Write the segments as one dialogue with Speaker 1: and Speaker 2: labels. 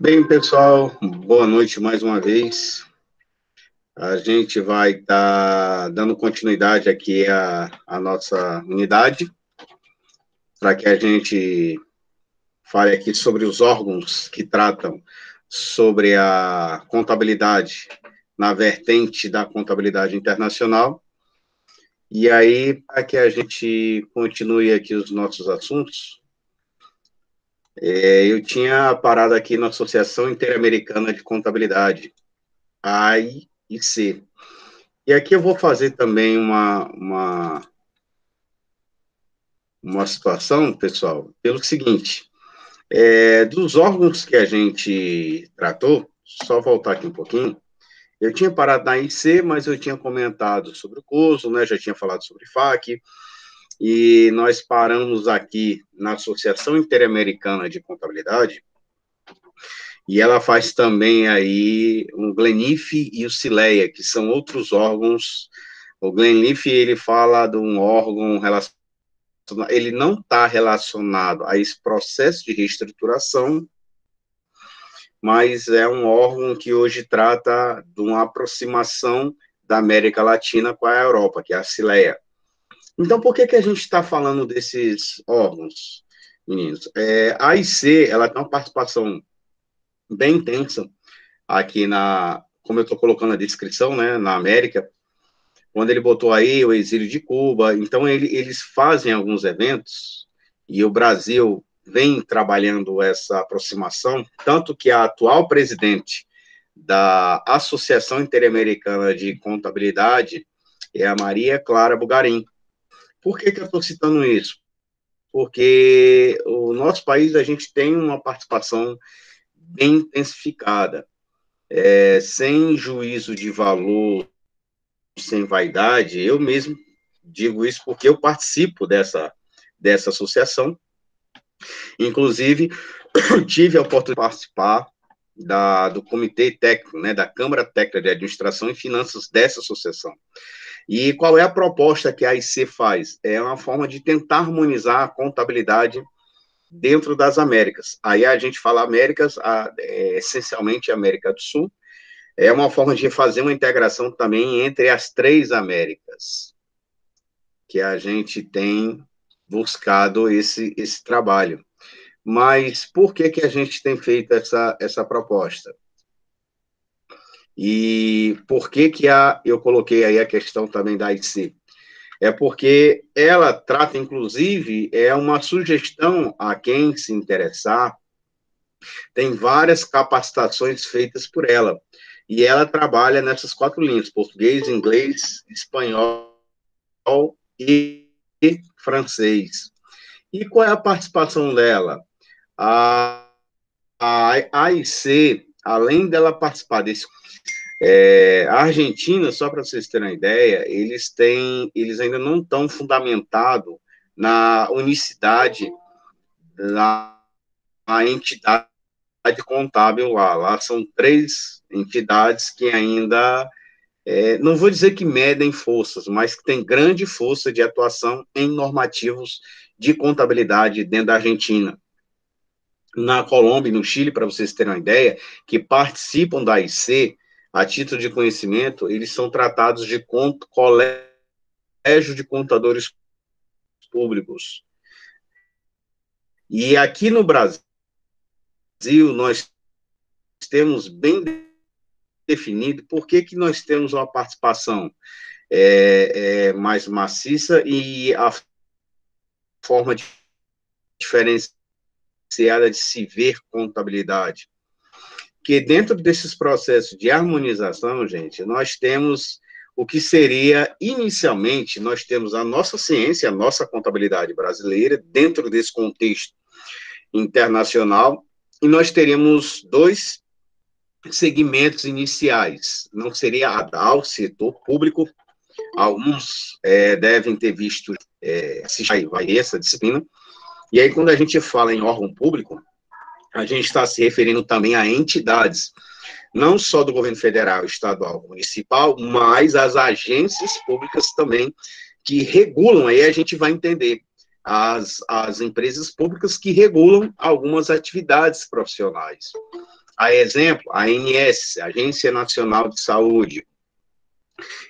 Speaker 1: Bem, pessoal, boa noite mais uma vez. A gente vai estar dando continuidade aqui à nossa unidade, para que a gente fale aqui sobre os órgãos que tratam sobre a contabilidade na vertente da contabilidade internacional. E aí, para que a gente continue aqui os nossos assuntos, eu tinha parado aqui na Associação Interamericana de Contabilidade, AIC. E aqui eu vou fazer também uma situação, pessoal, pelo seguinte, dos órgãos que a gente tratou, só voltar aqui um pouquinho, eu tinha parado na IC, mas eu tinha comentado sobre o curso, né, já tinha falado sobre FAQ, e nós paramos aqui na Associação Interamericana de Contabilidade, e ela faz também aí o Glenif e o Cileia, que são outros órgãos. O Glenif, ele fala de um órgão relacionado, ele não está relacionado a esse processo de reestruturação, mas é um órgão que hoje trata de uma aproximação da América Latina com a Europa, que é a Cileia. Então, por que a gente está falando desses órgãos, meninos? A AIC, ela tem uma participação bem intensa aqui como eu estou colocando na descrição, né, na América, quando ele botou aí o exílio de Cuba, então eles fazem alguns eventos, e o Brasil vem trabalhando essa aproximação, tanto que a atual presidente da Associação Interamericana de Contabilidade é a Maria Clara Bugarim. Por que eu estou citando isso? Porque o nosso país, a gente tem uma participação bem intensificada, sem juízo de valor, sem vaidade, eu mesmo digo isso porque eu participo dessa associação. Inclusive, tive a oportunidade de participar do comitê técnico, né, da Câmara Técnica de Administração e Finanças dessa associação. E qual é a proposta que a AIC faz? É uma forma de tentar harmonizar a contabilidade dentro das Américas. Aí a gente fala Américas, essencialmente América do Sul, é uma forma de fazer uma integração também entre as três Américas, que a gente tem buscado esse trabalho. Mas por que a gente tem feito essa proposta? E por que eu coloquei aí a questão também da IC? É porque ela trata, inclusive, uma sugestão a quem se interessar, tem várias capacitações feitas por ela, e ela trabalha nessas 4 linhas, português, inglês, espanhol e francês. E qual é a participação dela? A AIC, além dela participar desse... a Argentina, só para vocês terem uma ideia, eles ainda não estão fundamentados na unicidade da entidade contábil lá. Lá são 3 entidades que ainda, não vou dizer que medem forças, mas que têm grande força de atuação em normativos de contabilidade dentro da Argentina. Na Colômbia e no Chile, para vocês terem uma ideia, que participam da AIC, a título de conhecimento, eles são tratados de colégio de contadores públicos. E aqui no Brasil, nós temos bem definido por que nós temos uma participação mais maciça e a forma diferenciada de se ver contabilidade. Que dentro desses processos de harmonização, gente, nós temos o que seria, inicialmente, nós temos a nossa ciência, a nossa contabilidade brasileira, dentro desse contexto internacional, e nós teríamos 2 segmentos iniciais. Não seria a DAO, setor público, alguns devem ter visto, vai essa disciplina, e aí quando a gente fala em órgão público, a gente está se referindo também a entidades. não só do governo federal, estadual, municipal, mas as agências públicas também que regulam, aí a gente vai entender as empresas públicas que regulam algumas atividades profissionais. A exemplo, a ANS, Agência Nacional de Saúde.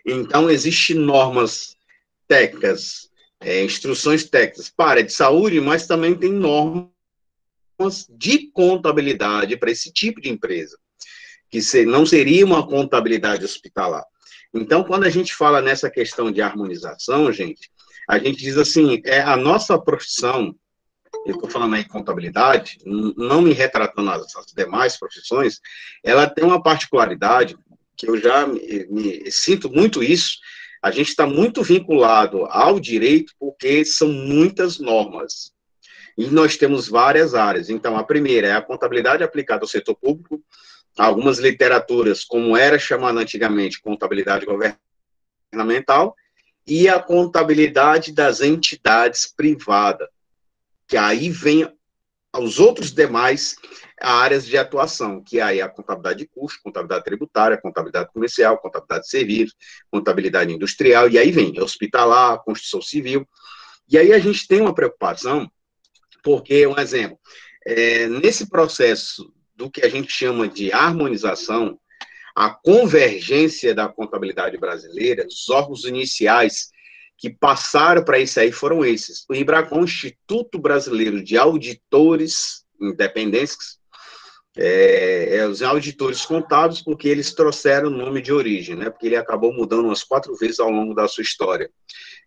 Speaker 1: Então, existem normas técnicas, instruções técnicas para a área de saúde, mas também tem normas de contabilidade para esse tipo de empresa, que não seria uma contabilidade hospitalar. Então, quando a gente fala nessa questão de harmonização, gente, a gente diz assim, a nossa profissão, eu estou falando aí em contabilidade, não me retratando as demais profissões, ela tem uma particularidade, que eu já me sinto muito isso, a gente está muito vinculado ao direito, porque são muitas normas. E nós temos várias áreas. Então, a primeira é a contabilidade aplicada ao setor público, algumas literaturas, como era chamada antigamente, contabilidade governamental, e a contabilidade das entidades privadas, que aí vem os outros demais áreas de atuação, que aí é a contabilidade de custo, contabilidade tributária, contabilidade comercial, contabilidade de serviços, contabilidade industrial, e aí vem hospitalar, construção civil. E aí a gente tem uma preocupação, porque, um exemplo, nesse processo do que a gente chama de harmonização, a convergência da contabilidade brasileira, os órgãos iniciais que passaram para isso aí foram esses. O IBRACON, Instituto Brasileiro de Auditores Independentes, os auditores contábeis, porque eles trouxeram o nome de origem, né? Porque ele acabou mudando umas 4 vezes ao longo da sua história.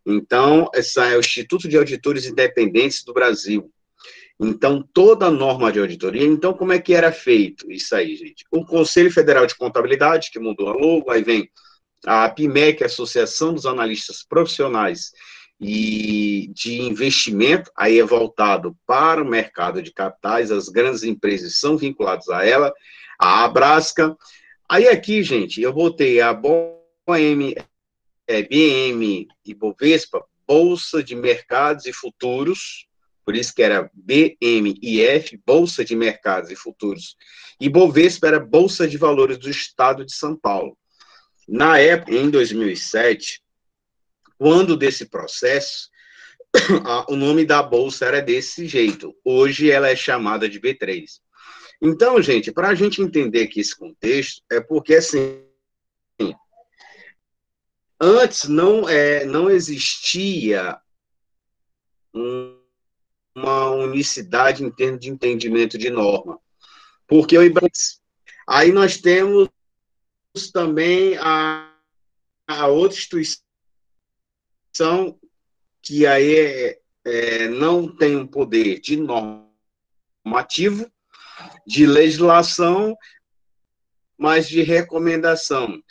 Speaker 1: Então, esse é o Instituto de Auditores Independentes do Brasil. Então, toda a norma de auditoria, então, como é que era feito isso aí, gente? O Conselho Federal de Contabilidade, que mudou a logo, aí vem a APIMEC, Associação dos Analistas Profissionais e de Investimento, aí é voltado para o mercado de capitais, as grandes empresas são vinculadas a ela, a Abrasca. Aí aqui, gente, eu botei a BOM, BM e Bovespa, Bolsa de Mercados e Futuros, por isso que era BMIF, Bolsa de Mercados e Futuros, e Bovespa era Bolsa de Valores do Estado de São Paulo. Na época, em 2007, quando desse processo, o nome da bolsa era desse jeito. Hoje ela é chamada de B3. Então, gente, para a gente entender aqui esse contexto, é porque, assim, antes não existia uma unicidade em termos de entendimento de norma. Porque o IBRACON, aí nós temos também a outra instituição que aí não tem um poder de normativo, de legislação, mas de recomendação.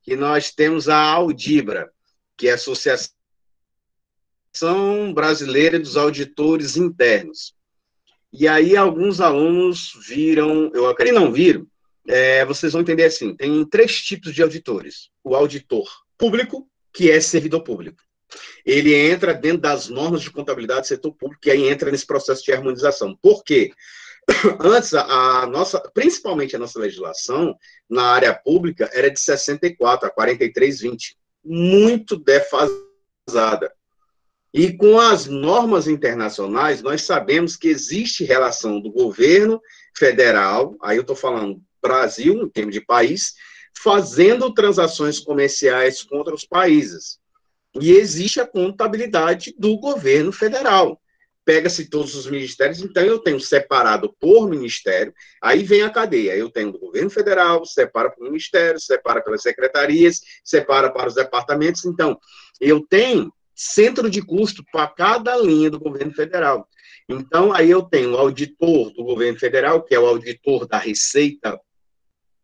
Speaker 1: Que nós temos a Audibra, que é a Associação Brasileira dos Auditores Internos. E aí alguns alunos viram, eu acredito que não viram, vocês vão entender assim, tem 3 tipos de auditores. O auditor público, que é servidor público. Ele entra dentro das normas de contabilidade do setor público, e aí entra nesse processo de harmonização. Por quê? Antes, principalmente a nossa legislação, na área pública, era de 64 a 4320, muito defasada. E com as normas internacionais, nós sabemos que existe relação do governo federal, aí eu estou falando Brasil, em termos de país, fazendo transações comerciais contra os países. E existe a contabilidade do governo federal. Pega-se todos os ministérios, então eu tenho separado por ministério, aí vem a cadeia. Eu tenho do governo federal, separa para o ministério, separa pelas secretarias, separa para os departamentos. Então, eu tenho centro de custo para cada linha do governo federal. Então, aí eu tenho o auditor do governo federal, que é o auditor da Receita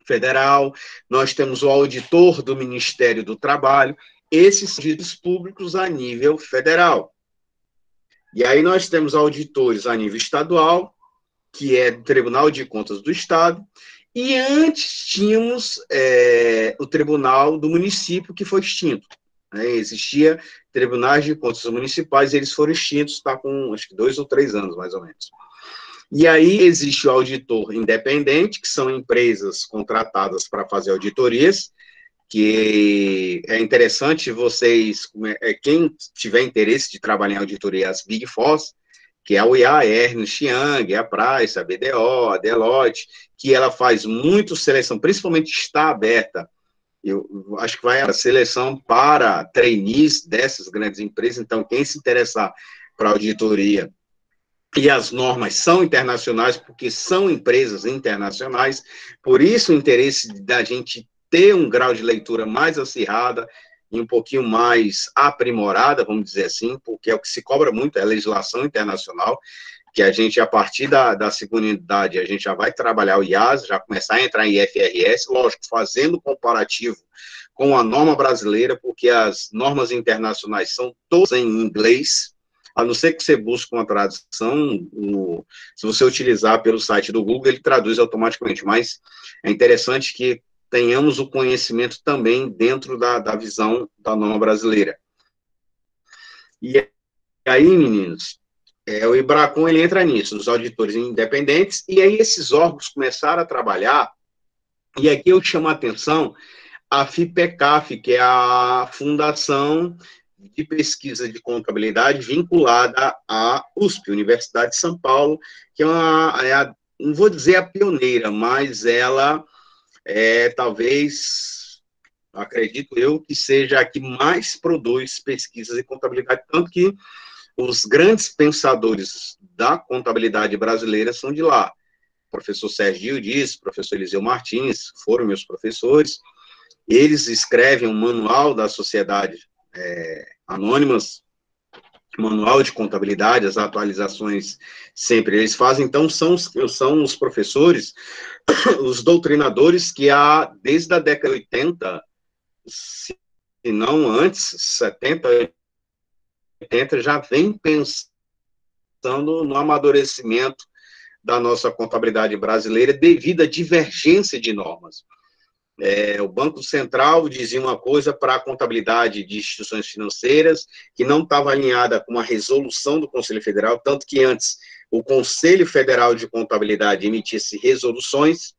Speaker 1: Federal, nós temos o auditor do Ministério do Trabalho, esses serviços públicos a nível federal. E aí nós temos auditores a nível estadual, que é do Tribunal de Contas do Estado, e antes tínhamos o Tribunal do Município, que foi extinto. Existia tribunais de contas municipais, e eles foram extintos, está com acho que 2 ou 3 anos, mais ou menos. E aí existe o auditor independente, que são empresas contratadas para fazer auditorias, que é interessante vocês, quem tiver interesse de trabalhar em auditoria, as Big Fours, que é a UIA, a Ernst Young, a Price, a BDO, a Deloitte, que ela faz muito seleção, principalmente está aberta. Eu acho que vai a seleção para trainees dessas grandes empresas. Então, quem se interessar para auditoria, e as normas são internacionais, porque são empresas internacionais, por isso o interesse da gente ter um grau de leitura mais acirrada e um pouquinho mais aprimorada, vamos dizer assim, porque é o que se cobra muito, é a legislação internacional, que a gente, a partir da segunda unidade, a gente já vai trabalhar o IAS, já começar a entrar em IFRS, lógico, fazendo comparativo com a norma brasileira, porque as normas internacionais são todas em inglês, a não ser que você busque uma tradução, se você utilizar pelo site do Google, ele traduz automaticamente, mas é interessante que tenhamos o conhecimento também dentro da visão da norma brasileira. E aí, meninos, o IBRACON, ele entra nisso, os auditores independentes, e aí esses órgãos começaram a trabalhar, e aqui eu chamo a atenção a FIPECAF, que é a Fundação de Pesquisa de Contabilidade vinculada à USP, Universidade de São Paulo, que não vou dizer a pioneira, mas ela talvez, acredito eu, que seja a que mais produz pesquisas de contabilidade, tanto que os grandes pensadores da contabilidade brasileira são de lá. O professor Sergio Dias, professor Eliseu Martins, foram meus professores. Eles escrevem um manual da sociedade anônimas, manual de contabilidade, as atualizações sempre eles fazem. Então, são os professores, os doutrinadores que desde a década de 80, se não antes, 70, 80, já vem pensando no amadurecimento da nossa contabilidade brasileira devido à divergência de normas. O Banco Central dizia uma coisa para a contabilidade de instituições financeiras, que não estava alinhada com uma resolução do Conselho Federal, tanto que antes o Conselho Federal de Contabilidade emitisse resoluções,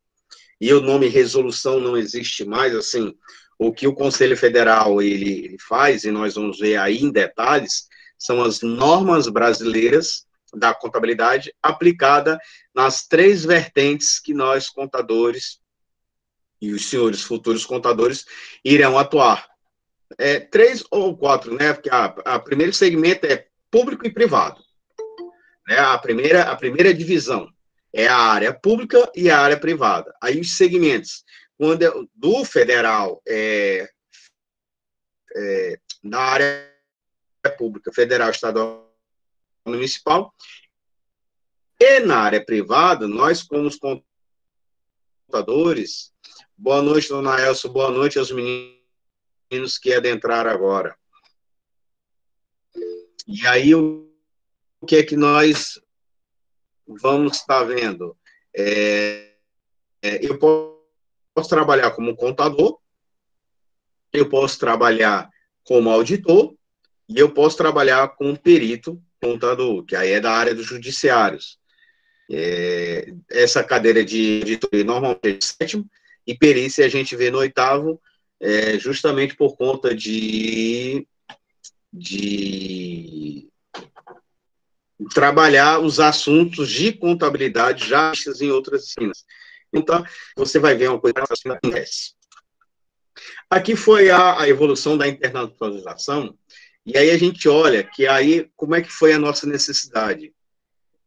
Speaker 1: e o nome resolução não existe mais, assim, o que o Conselho Federal ele faz, e nós vamos ver aí em detalhes, são as normas brasileiras da contabilidade aplicada nas 3 vertentes que nós, contadores, e os senhores futuros contadores irão atuar. 3 ou 4, né? Porque a primeiro segmento é público e privado. Né? A primeira divisão é a área pública e a área privada. Aí os segmentos, quando do federal, na área pública, federal, estadual, municipal, e na área privada, nós, como os contadores, boa noite, dona Elsa, boa noite aos meninos que adentraram agora. E aí, o que é que nós vamos estar vendo? Eu posso trabalhar como contador, eu posso trabalhar como auditor, e eu posso trabalhar como perito contador, que aí é da área dos judiciários. Essa cadeira de auditoria normalmente é de 7º, e perícia a gente vê no 8º, justamente por conta de trabalhar os assuntos de contabilidade já em outras disciplinas. Então, você vai ver uma coisa que acontece. Aqui foi a evolução da internacionalização, e aí a gente olha que aí, como é que foi a nossa necessidade?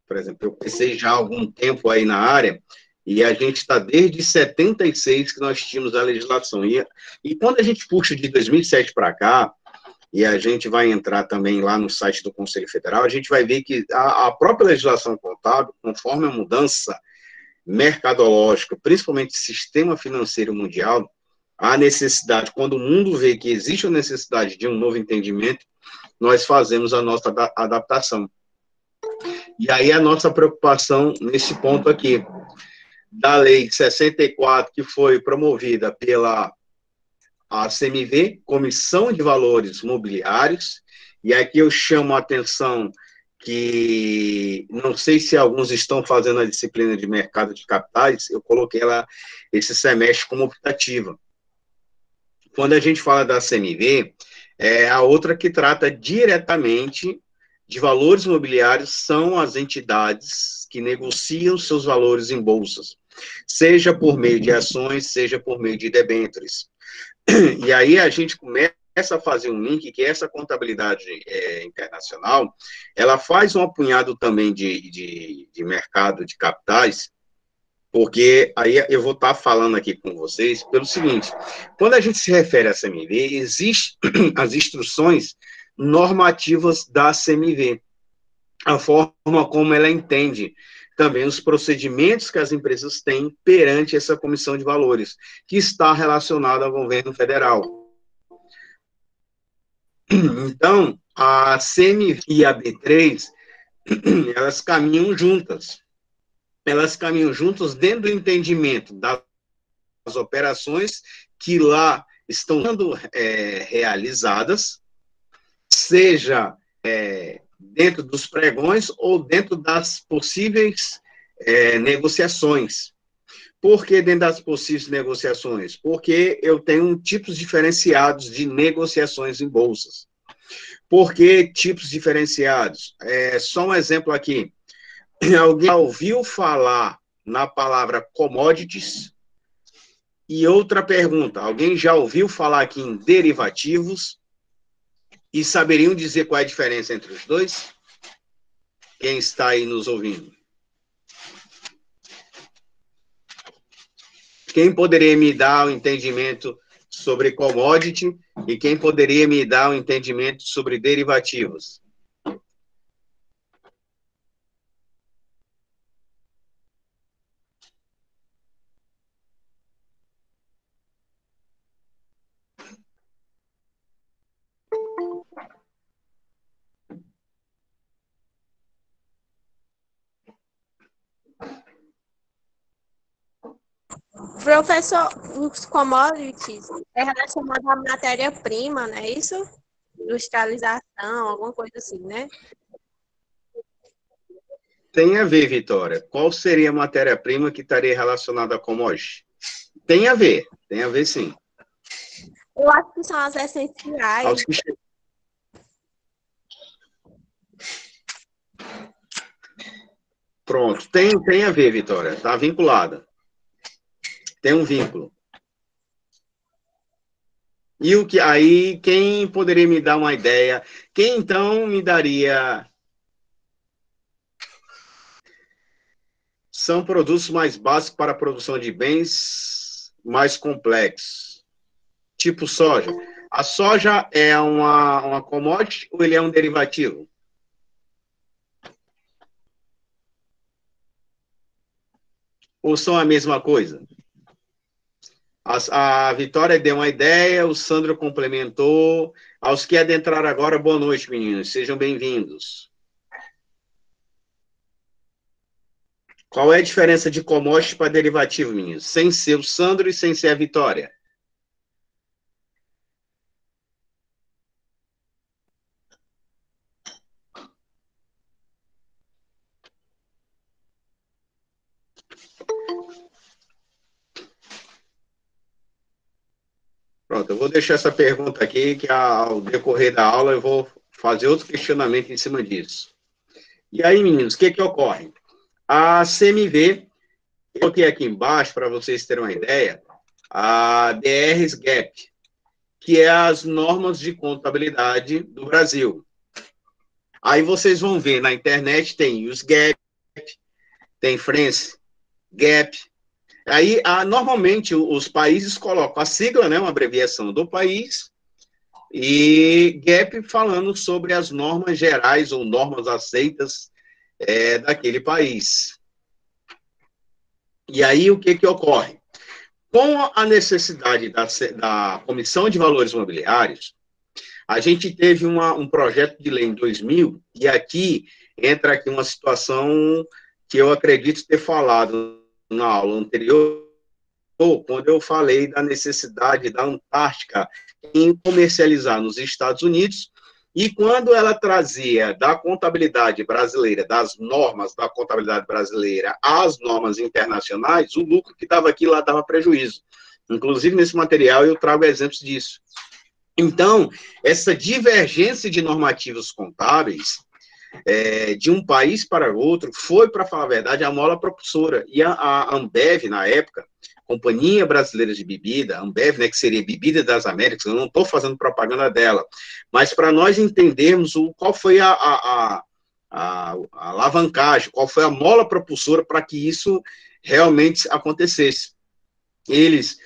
Speaker 1: Por exemplo, eu pensei já há algum tempo aí na área, e a gente está desde 76 que nós tínhamos a legislação. E quando a gente puxa de 2007 para cá, e a gente vai entrar também lá no site do Conselho Federal, a gente vai ver que a própria legislação contábil, conforme a mudança mercadológica, principalmente sistema financeiro mundial, a necessidade, quando o mundo vê que existe a necessidade de um novo entendimento, nós fazemos a nossa adaptação. E aí a nossa preocupação nesse ponto aqui, da Lei 64, que foi promovida pela CMV, Comissão de Valores Mobiliários, e aqui eu chamo a atenção que não sei se alguns estão fazendo a disciplina de mercado de capitais, eu coloquei ela esse semestre como optativa. Quando a gente fala da CMV, a outra que trata diretamente de valores imobiliários são as entidades que negociam seus valores em bolsas, seja por meio de ações, seja por meio de debêntures. E aí a gente começa a fazer um link que essa contabilidade internacional, ela faz um apunhado também de mercado de capitais, porque aí eu vou estar falando aqui com vocês pelo seguinte, quando a gente se refere à CMV, existem as instruções normativas da CMV, a forma como ela entende também os procedimentos que as empresas têm perante essa comissão de valores, que está relacionada ao governo federal. Então, a CMV e a B3, elas caminham juntas. Elas caminham juntas dentro do entendimento das operações que lá estão sendo realizadas, seja dentro dos pregões ou dentro das possíveis negociações. Por que dentro das possíveis negociações? Porque eu tenho tipos diferenciados de negociações em bolsas. Por que tipos diferenciados? Só um exemplo aqui. Alguém já ouviu falar na palavra commodities? E outra pergunta, alguém já ouviu falar aqui em derivativos? E saberiam dizer qual é a diferença entre os dois? Quem está aí nos ouvindo? Quem poderia me dar o entendimento sobre commodity e quem poderia me dar o entendimento sobre derivativos?
Speaker 2: Professor, os commodities é relacionado à matéria-prima, não é isso? Industrialização, alguma coisa assim, né?
Speaker 1: Tem a ver, Vitória. Qual seria a matéria-prima que estaria relacionada a commodity? Tem a ver sim.
Speaker 2: Eu acho que são as essenciais.
Speaker 1: Pronto, tem a ver, Vitória. Está vinculada. Tem um vínculo. E o que aí, quem poderia me dar uma ideia? Quem então me daria? São produtos mais básicos para a produção de bens mais complexos, tipo soja. A soja é uma commodity ou ele é um derivativo? Ou são a mesma coisa? A Vitória deu uma ideia, o Sandro complementou. Aos que adentraram agora, boa noite, meninos. Sejam bem-vindos. Qual é a diferença de commodity para derivativo, meninos? Sem ser o Sandro e sem ser a Vitória. Pronto, eu vou deixar essa pergunta aqui, que ao decorrer da aula eu vou fazer outro questionamento em cima disso. E aí, meninos, o que ocorre? A CMV, eu coloquei aqui embaixo, para vocês terem uma ideia, a DRs GAP, que é as normas de contabilidade do Brasil. Aí vocês vão ver, na internet tem os GAP, tem France GAP. Aí, normalmente, os países colocam a sigla, né, uma abreviação do país, e GAP falando sobre as normas gerais ou normas aceitas daquele país. E aí, o que ocorre? Com a necessidade da Comissão de Valores Imobiliários, a gente teve um projeto de lei em 2000, e aqui entra aqui uma situação que eu acredito ter falado na aula anterior, quando eu falei da necessidade da Antártica em comercializar nos Estados Unidos E quando ela trazia da contabilidade brasileira, das normas da contabilidade brasileira às normas internacionais, o lucro que estava aqui lá dava prejuízo. Inclusive, nesse material, eu trago exemplos disso. Então, essa divergência de normativos contábeis de um país para outro foi, para falar a verdade, a mola propulsora. E a Ambev, na época, Companhia Brasileira de Bebida, Ambev, né, que seria Bebida das Américas, eu não estou fazendo propaganda dela, mas para nós entendermos qual foi a alavancagem, qual foi a mola propulsora para que isso realmente acontecesse. Eles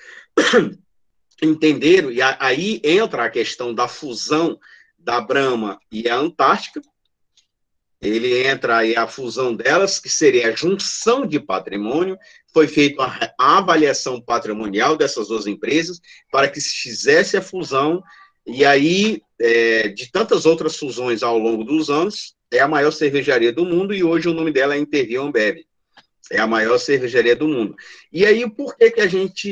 Speaker 1: entenderam, e aí entra a questão da fusão da Brahma e a Antártica. Ele entra aí a fusão delas, que seria a junção de patrimônio. Foi feita a avaliação patrimonial dessas duas empresas para que se fizesse a fusão, e aí, de tantas outras fusões ao longo dos anos, é a maior cervejaria do mundo, e hoje o nome dela é Interview Ambev. É a maior cervejaria do mundo. E aí, por que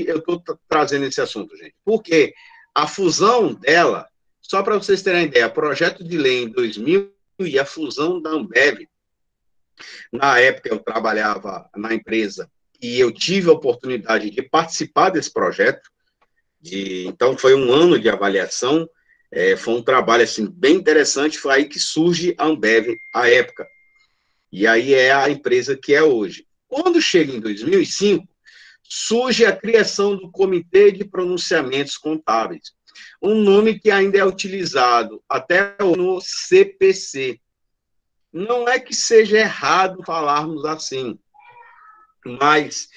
Speaker 1: eu estou trazendo esse assunto, gente? Porque a fusão dela, só para vocês terem uma ideia, projeto de lei em 2000 e a fusão da Ambev. Na época, eu trabalhava na empresa e eu tive a oportunidade de participar desse projeto. Então, foi um ano de avaliação. Foi um trabalho assim, bem interessante. Foi aí que surge a Ambev, à época. E aí é a empresa que é hoje. Quando chega em 2005, surge a criação do Comitê de Pronunciamentos Contábeis, um nome que ainda é utilizado até no CPC. Não é que seja errado falarmos assim, mas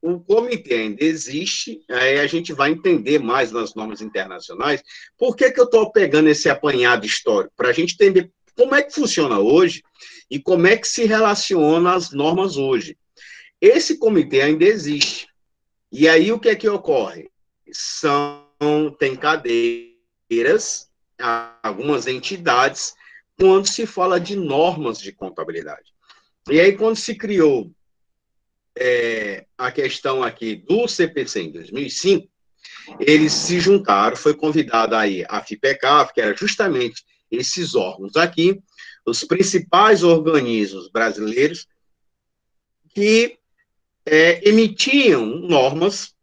Speaker 1: o comitê ainda existe, aí a gente vai entender mais nas normas internacionais. Por que eu estou pegando esse apanhado histórico? Para a gente entender como é que funciona hoje e como é que se relaciona as normas hoje. Esse comitê ainda existe. E aí o que é que ocorre? Tem cadeiras, algumas entidades, quando se fala de normas de contabilidade. E aí, quando se criou a questão aqui do CPC em 2005, eles se juntaram, foi convidada aí a FIPECAF, que era justamente esses órgãos aqui, os principais organismos brasileiros que emitiam normas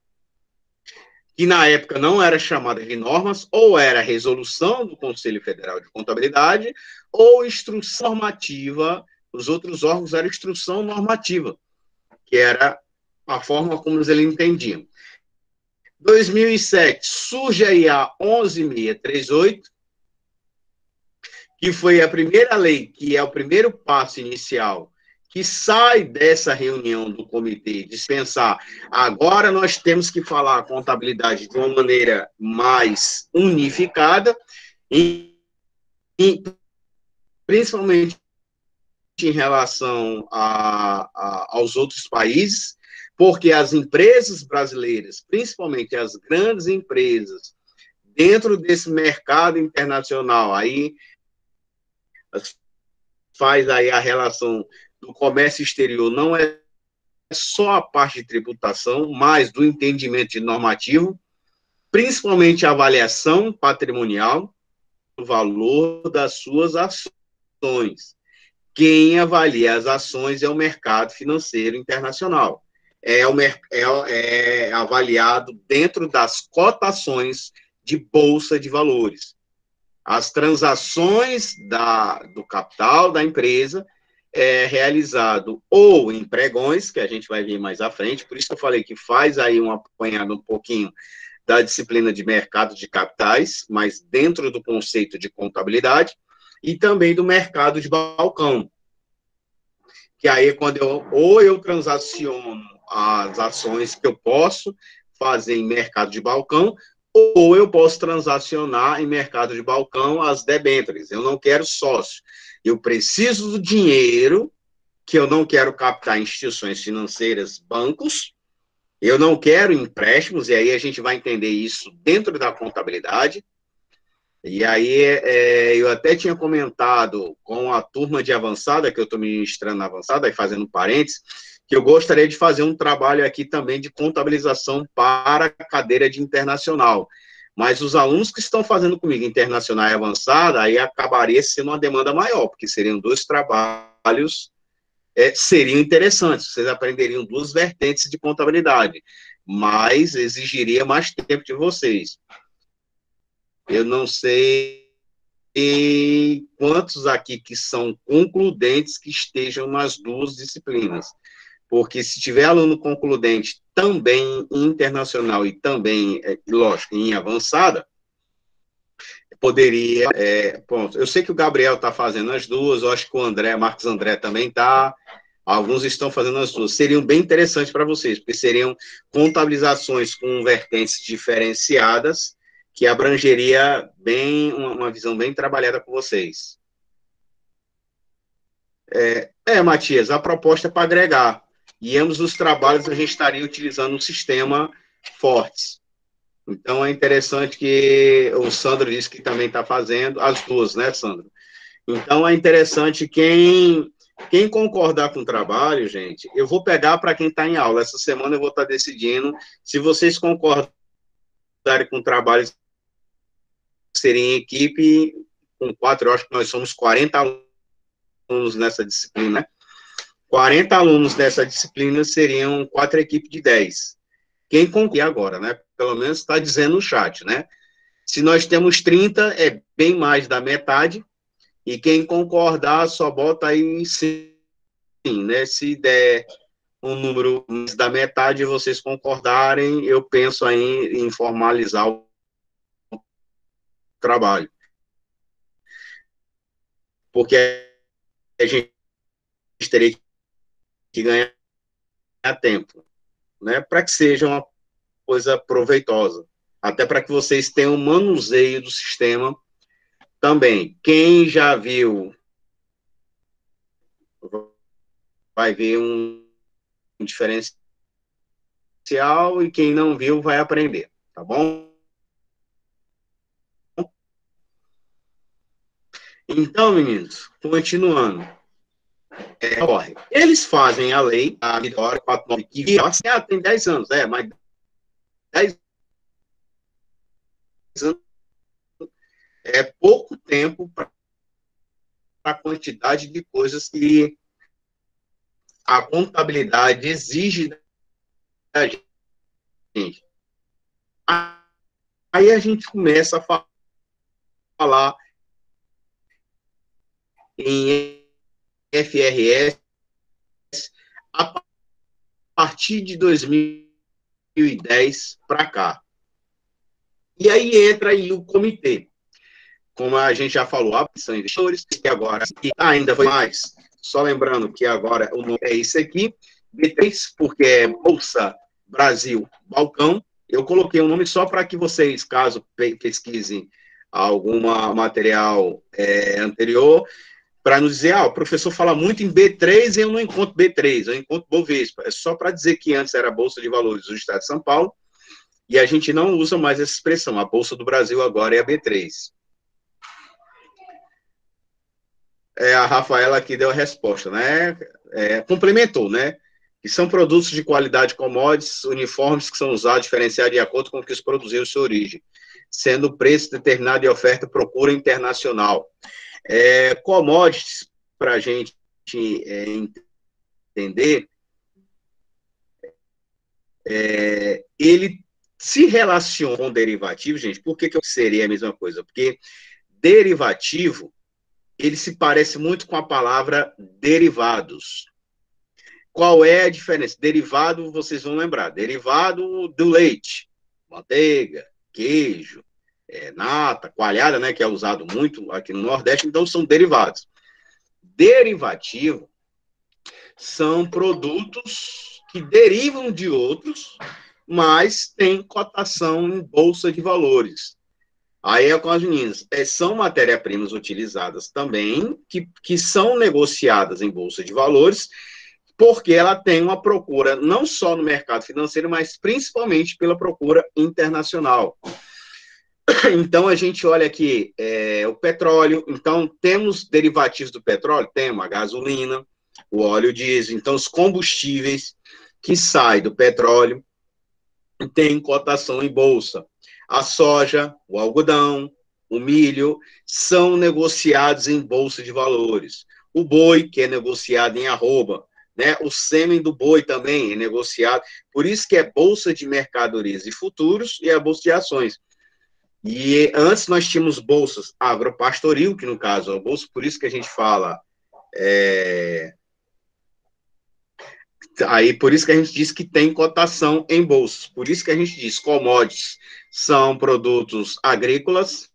Speaker 1: que na época não era chamada de normas, ou era resolução do Conselho Federal de Contabilidade, ou instrução normativa. Os outros órgãos eram instrução normativa, que era a forma como eles entendiam. 2007, surge aí a 11.638, que foi a primeira lei, que é o primeiro passo inicial, que sai dessa reunião do comitê, de pensar, agora nós temos que falar a contabilidade de uma maneira mais unificada, e principalmente em relação aos outros países, porque as empresas brasileiras, principalmente as grandes empresas, dentro desse mercado internacional, aí faz aí a relação do comércio exterior, não é só a parte de tributação, mas do entendimento de normativo, principalmente a avaliação patrimonial, o valor das suas ações. Quem avalia as ações é o mercado financeiro internacional. É avaliado dentro das cotações de bolsa de valores. As transações do capital da empresa realizado ou em pregões, que a gente vai ver mais à frente, por isso que eu falei que faz aí um apanhado um pouquinho da disciplina de mercado de capitais, mas dentro do conceito de contabilidade, e também do mercado de balcão, que aí é quando eu transaciono as ações que eu posso fazer em mercado de balcão, ou eu posso transacionar em mercado de balcão as debêntures. Eu não quero sócio. Eu preciso do dinheiro, que eu não quero captar em instituições financeiras, bancos, eu não quero empréstimos, e aí a gente vai entender isso dentro da contabilidade. E aí eu até tinha comentado com a turma de avançada, que eu estou ministrando na avançada, e fazendo parênteses, que eu gostaria de fazer um trabalho aqui também de contabilização para a cadeira de internacional. Mas os alunos que estão fazendo comigo internacional e avançada, aí acabaria sendo uma demanda maior, porque seriam 2 trabalhos, seriam interessantes, vocês aprenderiam 2 vertentes de contabilidade, mas exigiria mais tempo de vocês. Eu não sei quantos aqui que são concludentes que estejam nas 2 disciplinas, porque se tiver aluno concludente também em internacional e também, lógico, em avançada, poderia, pronto, eu sei que o Gabriel está fazendo as 2, eu acho que o André, Marcos André também está, alguns estão fazendo as 2, seriam bem interessantes para vocês, porque seriam contabilizações com vertentes diferenciadas, que abrangeria bem, uma visão bem trabalhada com vocês. Matias, a proposta é para agregar, e ambos os trabalhos a gente estaria utilizando um sistema Fortes. Então, é interessante que o Sandro disse que também está fazendo, as 2, né, Sandro? Então, é interessante quem concordar com o trabalho, gente, eu vou pegar para quem está em aula. Essa semana eu vou estar decidindo se vocês concordarem com o trabalho, serem em equipe, com 4, eu acho que nós somos 40 alunos nessa disciplina. 40 alunos nessa disciplina seriam 4 equipes de 10. Quem concorda agora, né? Pelo menos está dizendo no chat, né? Se nós temos 30, é bem mais da metade, e quem concordar só bota aí sim, né? Se der um número da metade e vocês concordarem, eu penso aí em formalizar o trabalho. Porque a gente teria que ganhar tempo, né? Para que seja uma coisa proveitosa. Até para que vocês tenham um manuseio do sistema também. Quem já viu vai ver um diferencial e quem não viu vai aprender, tá bom? Então, meninos, continuando. Eles fazem a lei, a Vitória 49, que assim, tem 10 anos, mas 10 anos é pouco tempo para a quantidade de coisas que a contabilidade exige da gente. Aí a gente começa a falar em FRS a partir de 2010 para cá. E aí entra aí o comitê. Como a gente já falou, são investidores, e agora ainda foi mais. Só lembrando que agora o nome é esse aqui, B3, porque é Bolsa Brasil Balcão. Eu coloquei um nome só para que vocês, caso pesquisem algum material anterior, para nos dizer, o professor fala muito em B3 e eu não encontro B3, eu encontro Bovespa. É só para dizer que antes era a Bolsa de Valores do Estado de São Paulo, e a gente não usa mais essa expressão. A Bolsa do Brasil agora é a B3. A Rafaela aqui deu a resposta, né? Complementou, né? Que são produtos de qualidade commodities, uniformes que são usados diferenciados de acordo com o que os produziram sua origem, sendo o preço determinado e oferta procura internacional. Commodities, para a gente entender, ele se relaciona com derivativo, gente. Por que seria a mesma coisa? Porque derivativo, ele se parece muito com a palavra derivados. Qual é a diferença? Derivado, vocês vão lembrar, derivado do leite, manteiga, queijo, nata, coalhada, né, que é usado muito aqui no Nordeste, então são derivados. Derivativo são produtos que derivam de outros, mas têm cotação em bolsa de valores. Aí é com as meninas. São matérias-primas utilizadas também, que são negociadas em bolsa de valores, porque ela tem uma procura não só no mercado financeiro, mas principalmente pela procura internacional. Então, a gente olha aqui o petróleo. Então, temos derivativos do petróleo? Temos a gasolina, o óleo diesel. Então, os combustíveis que saem do petróleo têm cotação em bolsa. A soja, o algodão, o milho, são negociados em bolsa de valores. O boi, que é negociado em arroba, né? O sêmen do boi também é negociado. Por isso que é bolsa de mercadorias e futuros e a bolsa de ações. E antes nós tínhamos bolsas agropastoril, que no caso é a bolsa, por isso que a gente fala aí por isso que a gente diz que tem cotação em bolsas. Por isso que a gente diz commodities são produtos agrícolas,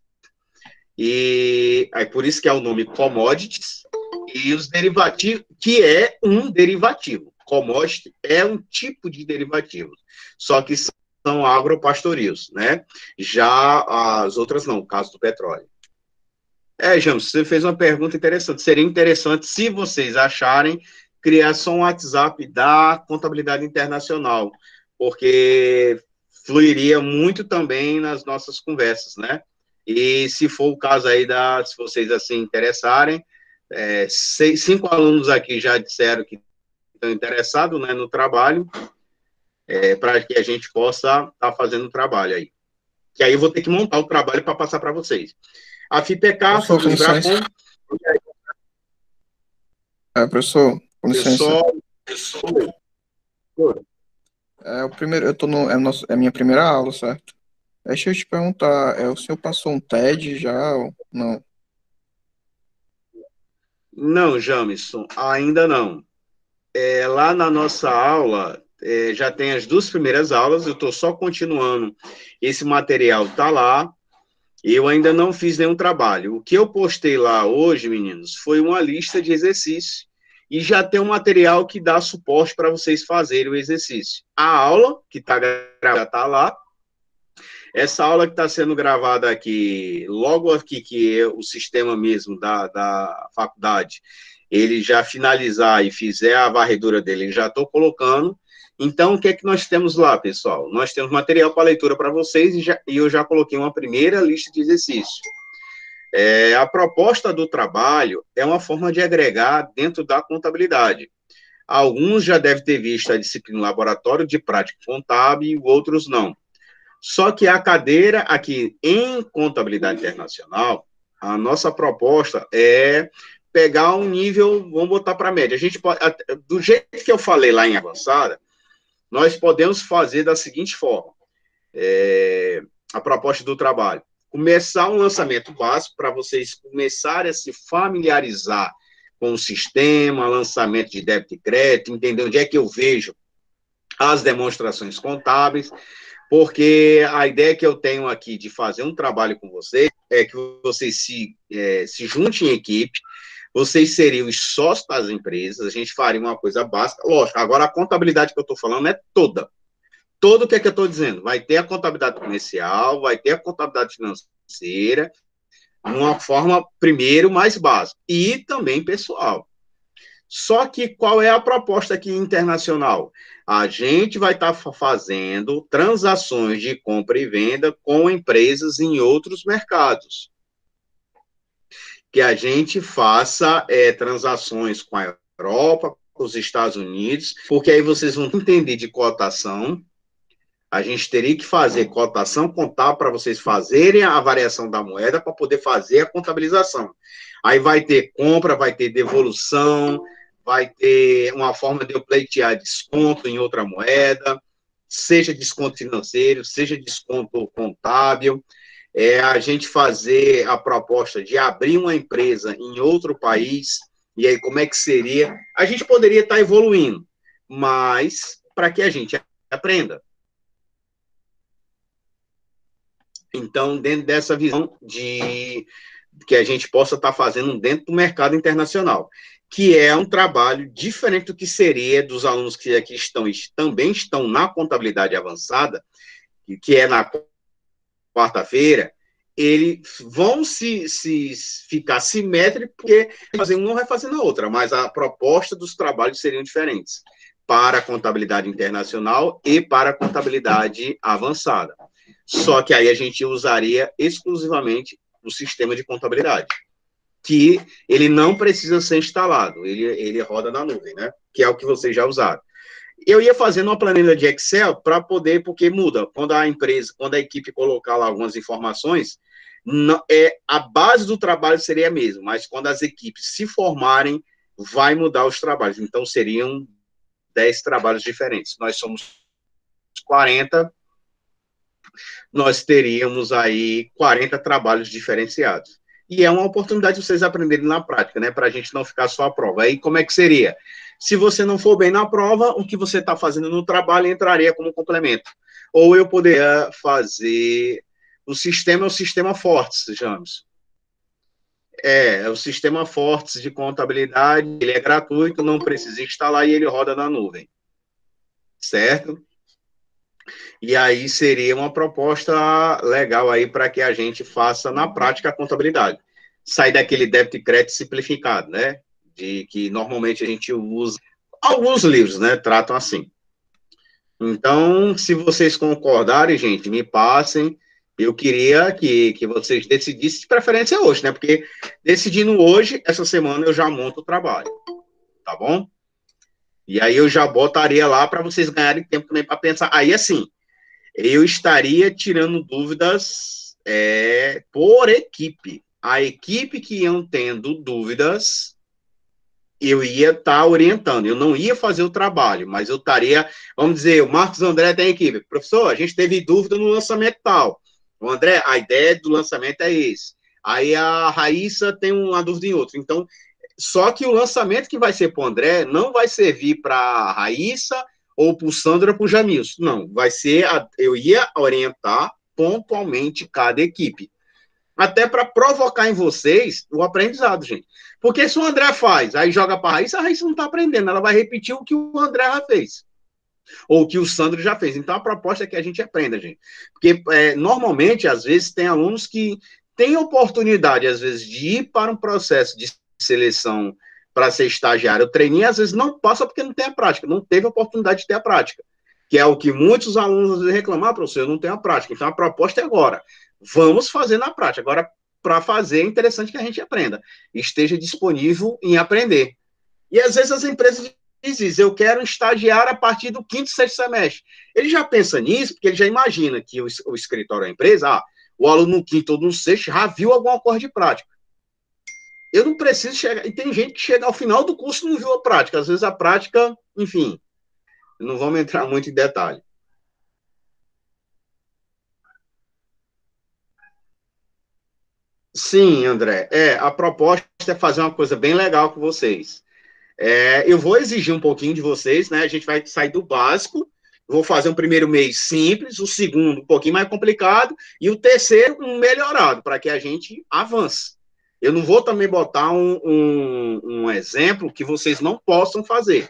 Speaker 1: e aí por isso que é o nome commodities, e os derivativos, que é um derivativo. Commodity é um tipo de derivativo, só que são agropastorios, né? Já as outras não, o caso do petróleo. James, você fez uma pergunta interessante. Seria interessante, se vocês acharem, criar só um WhatsApp da contabilidade internacional, porque fluiria muito também nas nossas conversas, né? E se for o caso aí, se vocês assim interessarem, 5 alunos aqui já disseram que estão interessados, né, no trabalho, para que a gente possa estar fazendo o trabalho aí. Que aí eu vou ter que montar o trabalho para passar para vocês. A FIPECA,
Speaker 3: professor, com licença.
Speaker 1: Pessoal,
Speaker 3: o primeiro, é a minha primeira aula, certo? Deixa eu te perguntar, o senhor passou um TED já ou não?
Speaker 1: Não, Jamison, ainda não. Lá na nossa aula, já tem as 2 primeiras aulas, eu estou só continuando. Esse material está lá, eu ainda não fiz nenhum trabalho. O que eu postei lá hoje, meninos, foi uma lista de exercícios, e já tem um material que dá suporte para vocês fazerem o exercício. A aula, que está gravada, está lá. Essa aula que está sendo gravada aqui, logo aqui, que é o sistema mesmo da faculdade, ele já finalizar e fizer a varredura dele, já estou colocando. Então, o que é que nós temos lá, pessoal? Nós temos material para leitura para vocês, e eu já coloquei uma primeira lista de exercícios. A proposta do trabalho é uma forma de agregar dentro da contabilidade. Alguns já devem ter visto a disciplina laboratório de prática contábil, e outros não. Só que a cadeira aqui em contabilidade internacional, a nossa proposta é pegar um nível, vamos botar para a média. A gente pode, do jeito que eu falei lá em avançada, nós podemos fazer da seguinte forma, a proposta do trabalho. Começar um lançamento básico para vocês começarem a se familiarizar com o sistema, lançamento de débito e crédito, entender onde é que eu vejo as demonstrações contábeis, porque a ideia que eu tenho aqui de fazer um trabalho com vocês é que vocês se juntem em equipe, vocês seriam os sócios das empresas, a gente faria uma coisa básica, lógico, agora a contabilidade que eu estou falando é toda. Todo o que é que eu estou dizendo? Vai ter a contabilidade comercial, vai ter a contabilidade financeira, uma forma, primeiro, mais básica, e também pessoal. Só que qual é a proposta aqui internacional? A gente vai estar fazendo transações de compra e venda com empresas em outros mercados. Que a gente faça transações com a Europa, com os Estados Unidos, porque aí vocês vão entender de cotação. A gente teria que fazer cotação contábil para vocês fazerem a variação da moeda para poder fazer a contabilização. Aí vai ter compra, vai ter devolução, vai ter uma forma de eu pleitear desconto em outra moeda, seja desconto financeiro, seja desconto contábil. A gente fazer a proposta de abrir uma empresa em outro país, e aí como é que seria? A gente poderia estar evoluindo, mas para que a gente aprenda. Então, dentro dessa visão de que a gente possa estar fazendo dentro do mercado internacional, que é um trabalho diferente do que seria dos alunos que aqui também estão na contabilidade avançada, que é na quarta-feira, eles vão se ficar simétricos, porque fazer um não vai fazer na outra, mas a proposta dos trabalhos seriam diferentes para a contabilidade internacional e para a contabilidade avançada. Só que aí a gente usaria exclusivamente o sistema de contabilidade, que ele não precisa ser instalado, ele roda na nuvem, né? Que é o que vocês já usaram. Eu ia fazendo uma planilha de Excel para poder, porque muda, quando a empresa, quando a equipe colocar lá algumas informações, não, a base do trabalho seria a mesma, mas quando as equipes se formarem, vai mudar os trabalhos. Então, seriam 10 trabalhos diferentes. Nós somos 40, nós teríamos aí 40 trabalhos diferenciados. E é uma oportunidade de vocês aprenderem na prática, né? Para a gente não ficar só à prova. Aí, como é que seria? Se você não for bem na prova, o que você está fazendo no trabalho entraria como complemento. Ou eu poderia fazer... O sistema é o sistema Fortes, James. É o sistema Fortes de contabilidade, ele é gratuito, não precisa instalar e ele roda na nuvem. Certo? E aí seria uma proposta legal aí para que a gente faça na prática a contabilidade. Sair daquele débito e crédito simplificado, né? De que normalmente a gente usa. Alguns livros, né? Tratam assim. Então, se vocês concordarem, gente, me passem. Eu queria que vocês decidissem, de preferência hoje, né? Porque decidindo hoje, essa semana eu já monto o trabalho. Tá bom? E aí eu já botaria lá para vocês ganharem tempo também para pensar. Aí, assim, eu estaria tirando dúvidas por equipe. A equipe que iam tendo dúvidas, eu ia estar orientando. Eu não ia fazer o trabalho, mas eu estaria, vamos dizer, o Marcos André tem equipe. Professor, a gente teve dúvida no lançamento tal. O André, a ideia do lançamento é esse. Aí a Raíssa tem uma dúvida em outro. Então, só que o lançamento que vai ser para o André não vai servir para a Raíssa ou para o Sandro ou para o Jamilson. Não, vai ser, eu ia orientar pontualmente cada equipe. Até para provocar em vocês o aprendizado, gente. Porque se o André faz, aí joga para a Raíssa não está aprendendo, ela vai repetir o que o André já fez. Ou o que o Sandro já fez. Então, a proposta é que a gente aprenda, gente. Porque, normalmente, às vezes, tem alunos que têm oportunidade, às vezes, de ir para um processo de seleção para ser estagiário. O treininho, às vezes, não passa porque não tem a prática, não teve a oportunidade de ter a prática. Que é o que muitos alunos, às vezes, reclamam, professor, eu não tenho a prática. Então, a proposta é agora. Vamos fazer na prática. Agora, para fazer, é interessante que a gente aprenda. Esteja disponível em aprender. E, às vezes, as empresas diz, eu quero um estagiário a partir do 5º, 6º semestre. Ele já pensa nisso, porque ele já imagina que o escritório da empresa, o aluno no 5º ou no 6º já viu alguma coisa de prática. Eu não preciso chegar, e tem gente que chega ao final do curso e não viu a prática. Às vezes a prática, enfim, não vamos entrar muito em detalhe. Sim, André, a proposta é fazer uma coisa bem legal com vocês. Eu vou exigir um pouquinho de vocês, né? A gente vai sair do básico. Vou fazer um primeiro mês simples, o segundo um pouquinho mais complicado e o terceiro um melhorado, para que a gente avance. Eu não vou também botar um exemplo que vocês não possam fazer.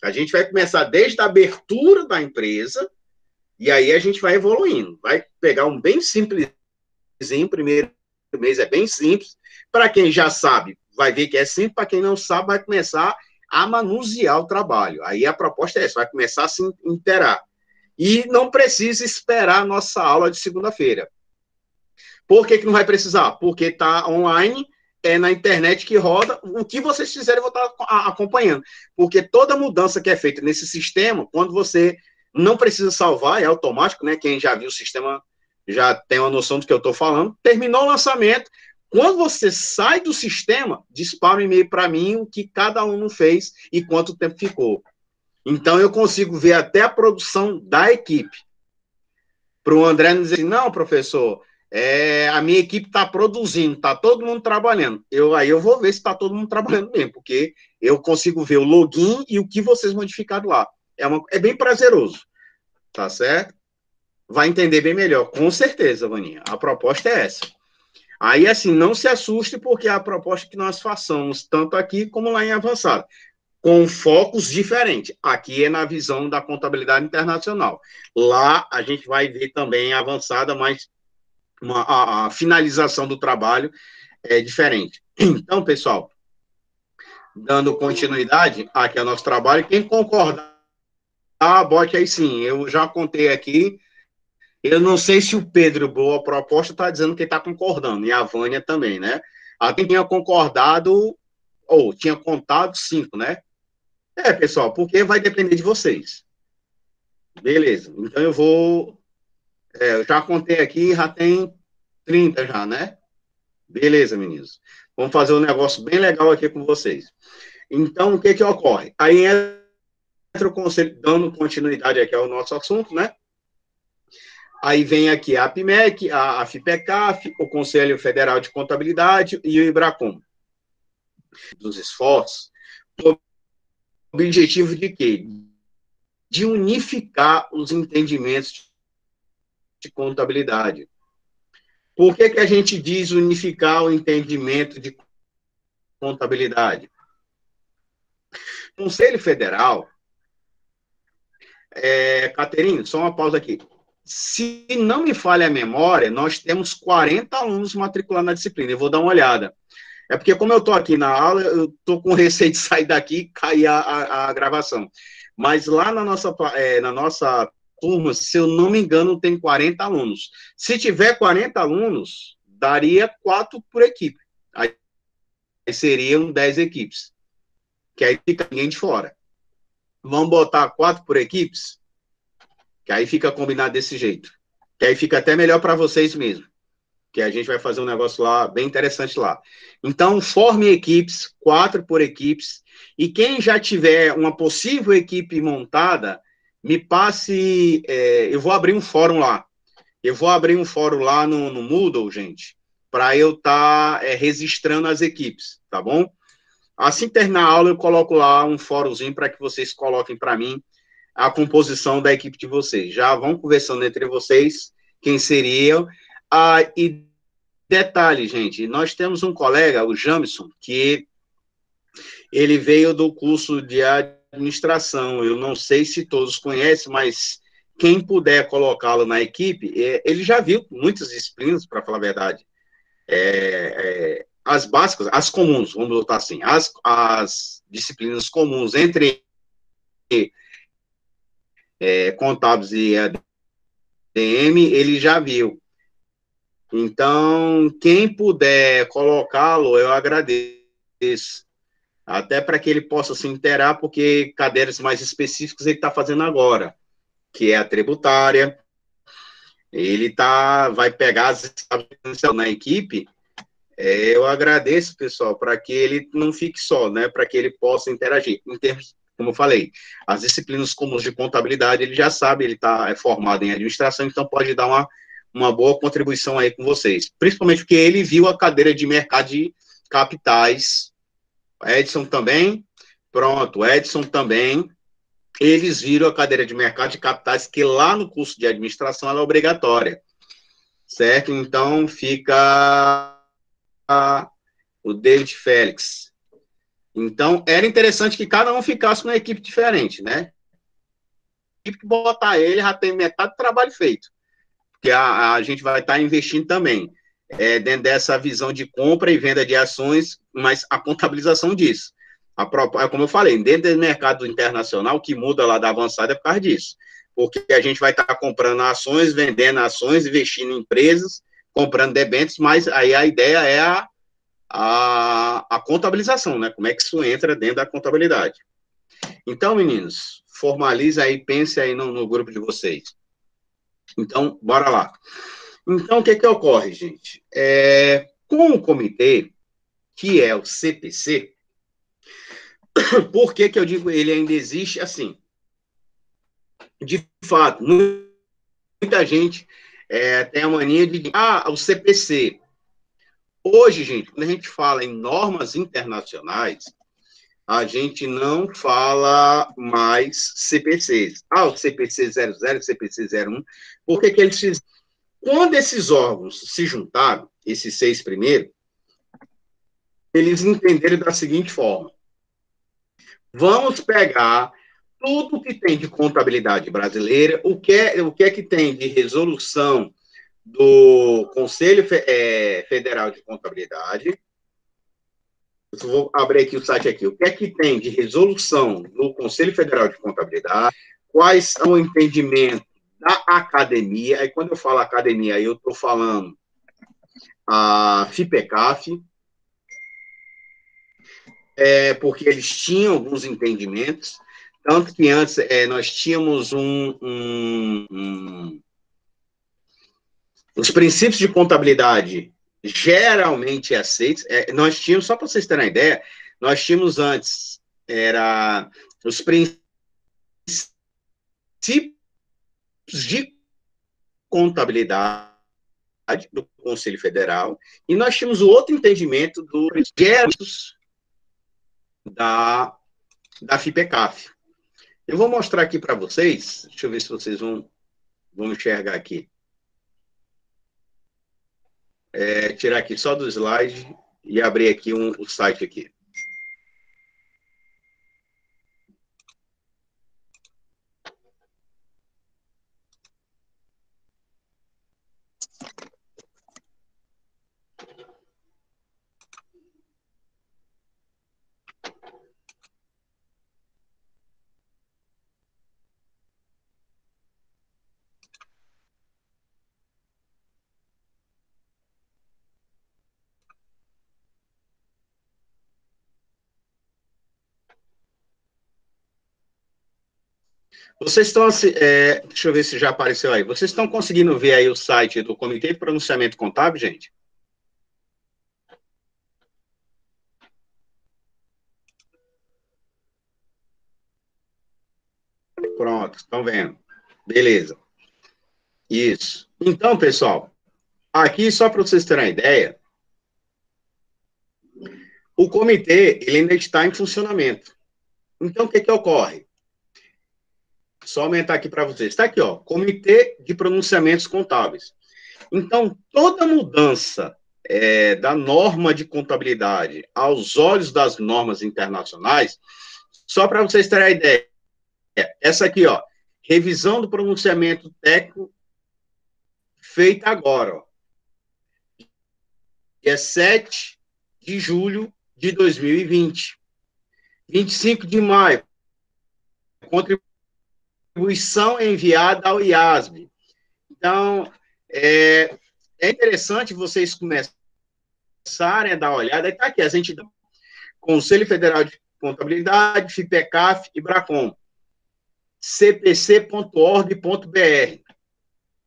Speaker 1: A gente vai começar desde a abertura da empresa e aí a gente vai evoluindo. Vai pegar um bem simplesinho, primeiro mês é bem simples. Para quem já sabe, vai ver que é simples, para quem não sabe, vai começar a manusear o trabalho. Aí a proposta é essa, vai começar a se inteirar. E não precisa esperar a nossa aula de segunda-feira. Por que não vai precisar? Porque está online, na internet que roda, o que vocês fizerem eu vou estar acompanhando. Porque toda mudança que é feita nesse sistema, quando você não precisa salvar, é automático, né? Quem já viu o sistema já tem uma noção do que eu estou falando. Terminou o lançamento, quando você sai do sistema, dispara um e-mail para mim o que cada aluno fez e quanto tempo ficou. Então, eu consigo ver até a produção da equipe. Para o André não dizer assim, não, professor, a minha equipe está produzindo, está todo mundo trabalhando. Aí eu vou ver se está todo mundo trabalhando mesmo, porque eu consigo ver o login e o que vocês modificaram lá. É bem prazeroso, tá certo? Vai entender bem melhor, com certeza, Vaninha. A proposta é essa. Aí, assim, não se assuste, porque a proposta é que nós façamos, tanto aqui como lá em avançado, com focos diferentes. Aqui é na visão da contabilidade internacional. Lá a gente vai ver também a avançada, mas a finalização do trabalho é diferente. Então, pessoal, dando continuidade aqui ao nosso trabalho, quem concordar, bote aí sim. Eu já contei aqui. Eu não sei se o Pedro Boa Proposta está dizendo que está concordando, e a Vânia também, né? A quem tinha concordado, ou tinha contado 5, né? Pessoal, porque vai depender de vocês. Beleza, então eu já contei aqui, já tem 30 já, né? Beleza, meninos. Vamos fazer um negócio bem legal aqui com vocês. Então, o que que ocorre? Aí entra o conselho, dando continuidade aqui ao nosso assunto, né? Aí vem aqui a APMEC, a FIPECAF, o Conselho Federal de Contabilidade e o IBRACON. Dos esforços, o objetivo de quê? De unificar os entendimentos de contabilidade. Por que que a gente diz unificar o entendimento de contabilidade? O Conselho Federal, Caterina, só uma pausa aqui. Se não me falha a memória, nós temos 40 alunos matriculados na disciplina. Eu vou dar uma olhada. É porque, como eu estou aqui na aula, eu estou com receio de sair daqui e cair a gravação. Mas lá na nossa turma, se eu não me engano, tem 40 alunos. Se tiver 40 alunos, daria 4 por equipe. Aí seriam 10 equipes. Que aí fica ninguém de fora. Vamos botar 4 por equipes? Que aí fica combinado desse jeito. Que aí fica até melhor para vocês mesmo. Que a gente vai fazer um negócio lá, bem interessante lá. Então, forme equipes, 4 por equipes, e quem já tiver uma possível equipe montada, me passe, eu vou abrir um fórum lá. Eu vou abrir um fórum lá no Moodle, gente, para eu estar registrando as equipes, tá bom? Assim que terminar a aula, eu coloco lá um fórumzinho para que vocês coloquem para mim a composição da equipe de vocês. Já vão conversando entre vocês quem seriam. E detalhe, gente, nós temos um colega, o Jamison, que ele veio do curso de administração. Eu não sei se todos conhecem, mas quem puder colocá-lo na equipe, ele já viu muitas disciplinas, para falar a verdade. As básicas, as comuns, vamos botar assim, as disciplinas comuns entre contábeis e ADM, ele já viu. Então, quem puder colocá-lo, eu agradeço. Até para que ele possa se inteirar, porque cadeiras mais específicas ele está fazendo agora, que é a tributária. Ele vai pegar as na equipe. Eu agradeço, pessoal, para que ele não fique só, né? Para que ele possa interagir. Em termos, como eu falei, as disciplinas comuns de contabilidade, ele já sabe, ele está formado em administração, então pode dar uma boa contribuição aí com vocês. Principalmente porque ele viu a cadeira de mercado de capitais. Edson também. Pronto, Edson também. Eles viram a cadeira de mercado de capitais, que lá no curso de administração ela é obrigatória. Certo? Então, fica o David Félix. Então, era interessante que cada um ficasse numa equipe diferente, né? A equipe que botar ele já tem metade do trabalho feito. Porque a gente vai estar investindo também dentro dessa visão de compra e venda de ações, mas a contabilização disso. Como eu falei, dentro do mercado internacional, o que muda lá da avançada é por causa disso. Porque a gente vai estar comprando ações, vendendo ações, investindo em empresas, comprando debêntures, mas aí a ideia é a contabilização, né? Como é que isso entra dentro da contabilidade. Então, meninos, formaliza aí, pense aí no grupo de vocês. Então, bora lá. Então, o que ocorre, gente? Com o comitê, que é o CPC, por que eu digo ele ainda existe assim? De fato, muita gente tem a mania de dizer, o CPC. Hoje, gente, quando a gente fala em normas internacionais, a gente não fala mais CPCs. O CPC 00, CPC 01. Por que eles fizeram? Quando esses órgãos se juntaram, esses 6 primeiros, eles entenderam da seguinte forma: vamos pegar tudo que tem de contabilidade brasileira, o que é que tem de resolução do Conselho Federal de Contabilidade. Eu vou abrir aqui o site aqui. O que é que tem de resolução do Conselho Federal de Contabilidade? Quais são o entendimento da academia? Aí, quando eu falo academia, eu estou falando a FIPECAF. porque eles tinham alguns entendimentos, tanto que antes nós tínhamos os princípios de contabilidade geralmente aceitos. Nós tínhamos, só para vocês terem uma ideia, nós tínhamos antes, os princípios de contabilidade do Conselho Federal, e nós tínhamos o outro entendimento dos gêneros da FIPECAF. Eu vou mostrar aqui para vocês, deixa eu ver se vocês vão enxergar aqui. Tirar aqui só do slide e abrir aqui o site aqui. Vocês estão, deixa eu ver se já apareceu aí. Vocês estão conseguindo ver aí o site do Comitê de Pronunciamento Contábil, gente? Pronto, estão vendo. Beleza. Isso. Então, pessoal, aqui só para vocês terem uma ideia, o comitê ele ainda está em funcionamento. Então, o que ocorre? Só aumentar aqui para vocês. Está aqui, ó, Comitê de Pronunciamentos Contábeis. Então, toda mudança da norma de contabilidade aos olhos das normas internacionais, só para vocês terem a ideia, essa aqui, ó, revisão do pronunciamento técnico feita agora, ó, dia 7 de julho de 2020. 25 de maio, contribuição enviada ao IASB. Então, é interessante vocês começarem a dar uma olhada. Está aqui, a gente Conselho Federal de Contabilidade, FIPECAF e BRACON, cpc.org.br.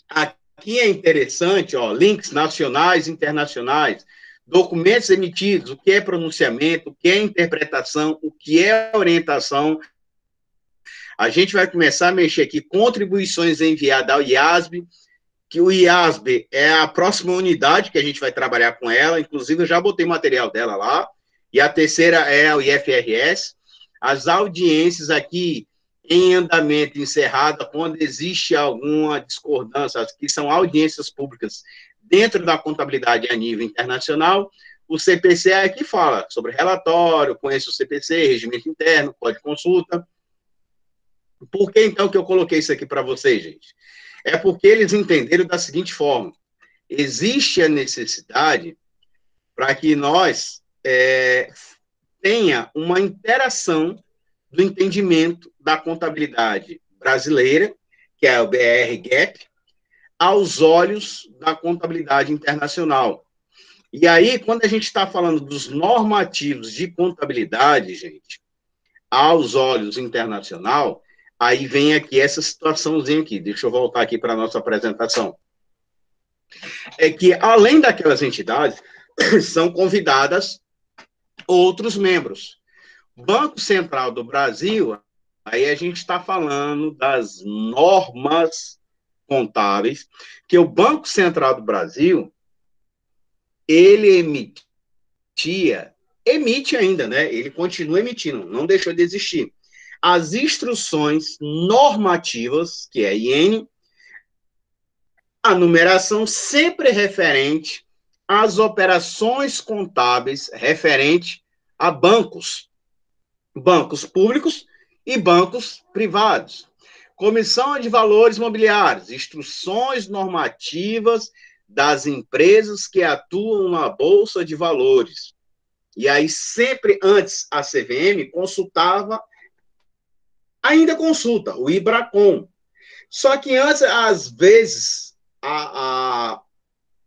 Speaker 1: Aqui é interessante, ó, links nacionais e internacionais, documentos emitidos, o que é pronunciamento, o que é interpretação, o que é orientação. A gente vai começar a mexer aqui, contribuições enviadas ao IASB, que o IASB é a próxima unidade que a gente vai trabalhar com ela, inclusive eu já botei material dela lá, e a terceira é o IFRS. As audiências aqui em andamento encerrada, quando existe alguma discordância, que são audiências públicas dentro da contabilidade a nível internacional. O CPC aqui fala sobre relatório, conhece o CPC, regimento interno, código de consulta. Por que, então, que eu coloquei isso aqui para vocês, gente? É porque eles entenderam da seguinte forma: existe a necessidade para que nós tenha uma interação do entendimento da contabilidade brasileira, que é o BR-GAAP, aos olhos da contabilidade internacional. E aí, quando a gente está falando dos normativos de contabilidade, gente, aos olhos internacional, aí vem aqui essa situaçãozinha aqui. Deixa eu voltar aqui para a nossa apresentação. É que, além daquelas entidades, são convidadas outros membros. Banco Central do Brasil, aí a gente está falando das normas contábeis, que o Banco Central do Brasil, ele emite ainda, né? Ele continua emitindo, não deixou de existir. As instruções normativas, que é a IN, a numeração sempre referente às operações contábeis referente a bancos públicos e bancos privados. Comissão de Valores Mobiliários, instruções normativas das empresas que atuam na Bolsa de Valores. E aí, sempre antes, a CVM consultava, ainda consulta, o IBRACON. Só que antes, às vezes,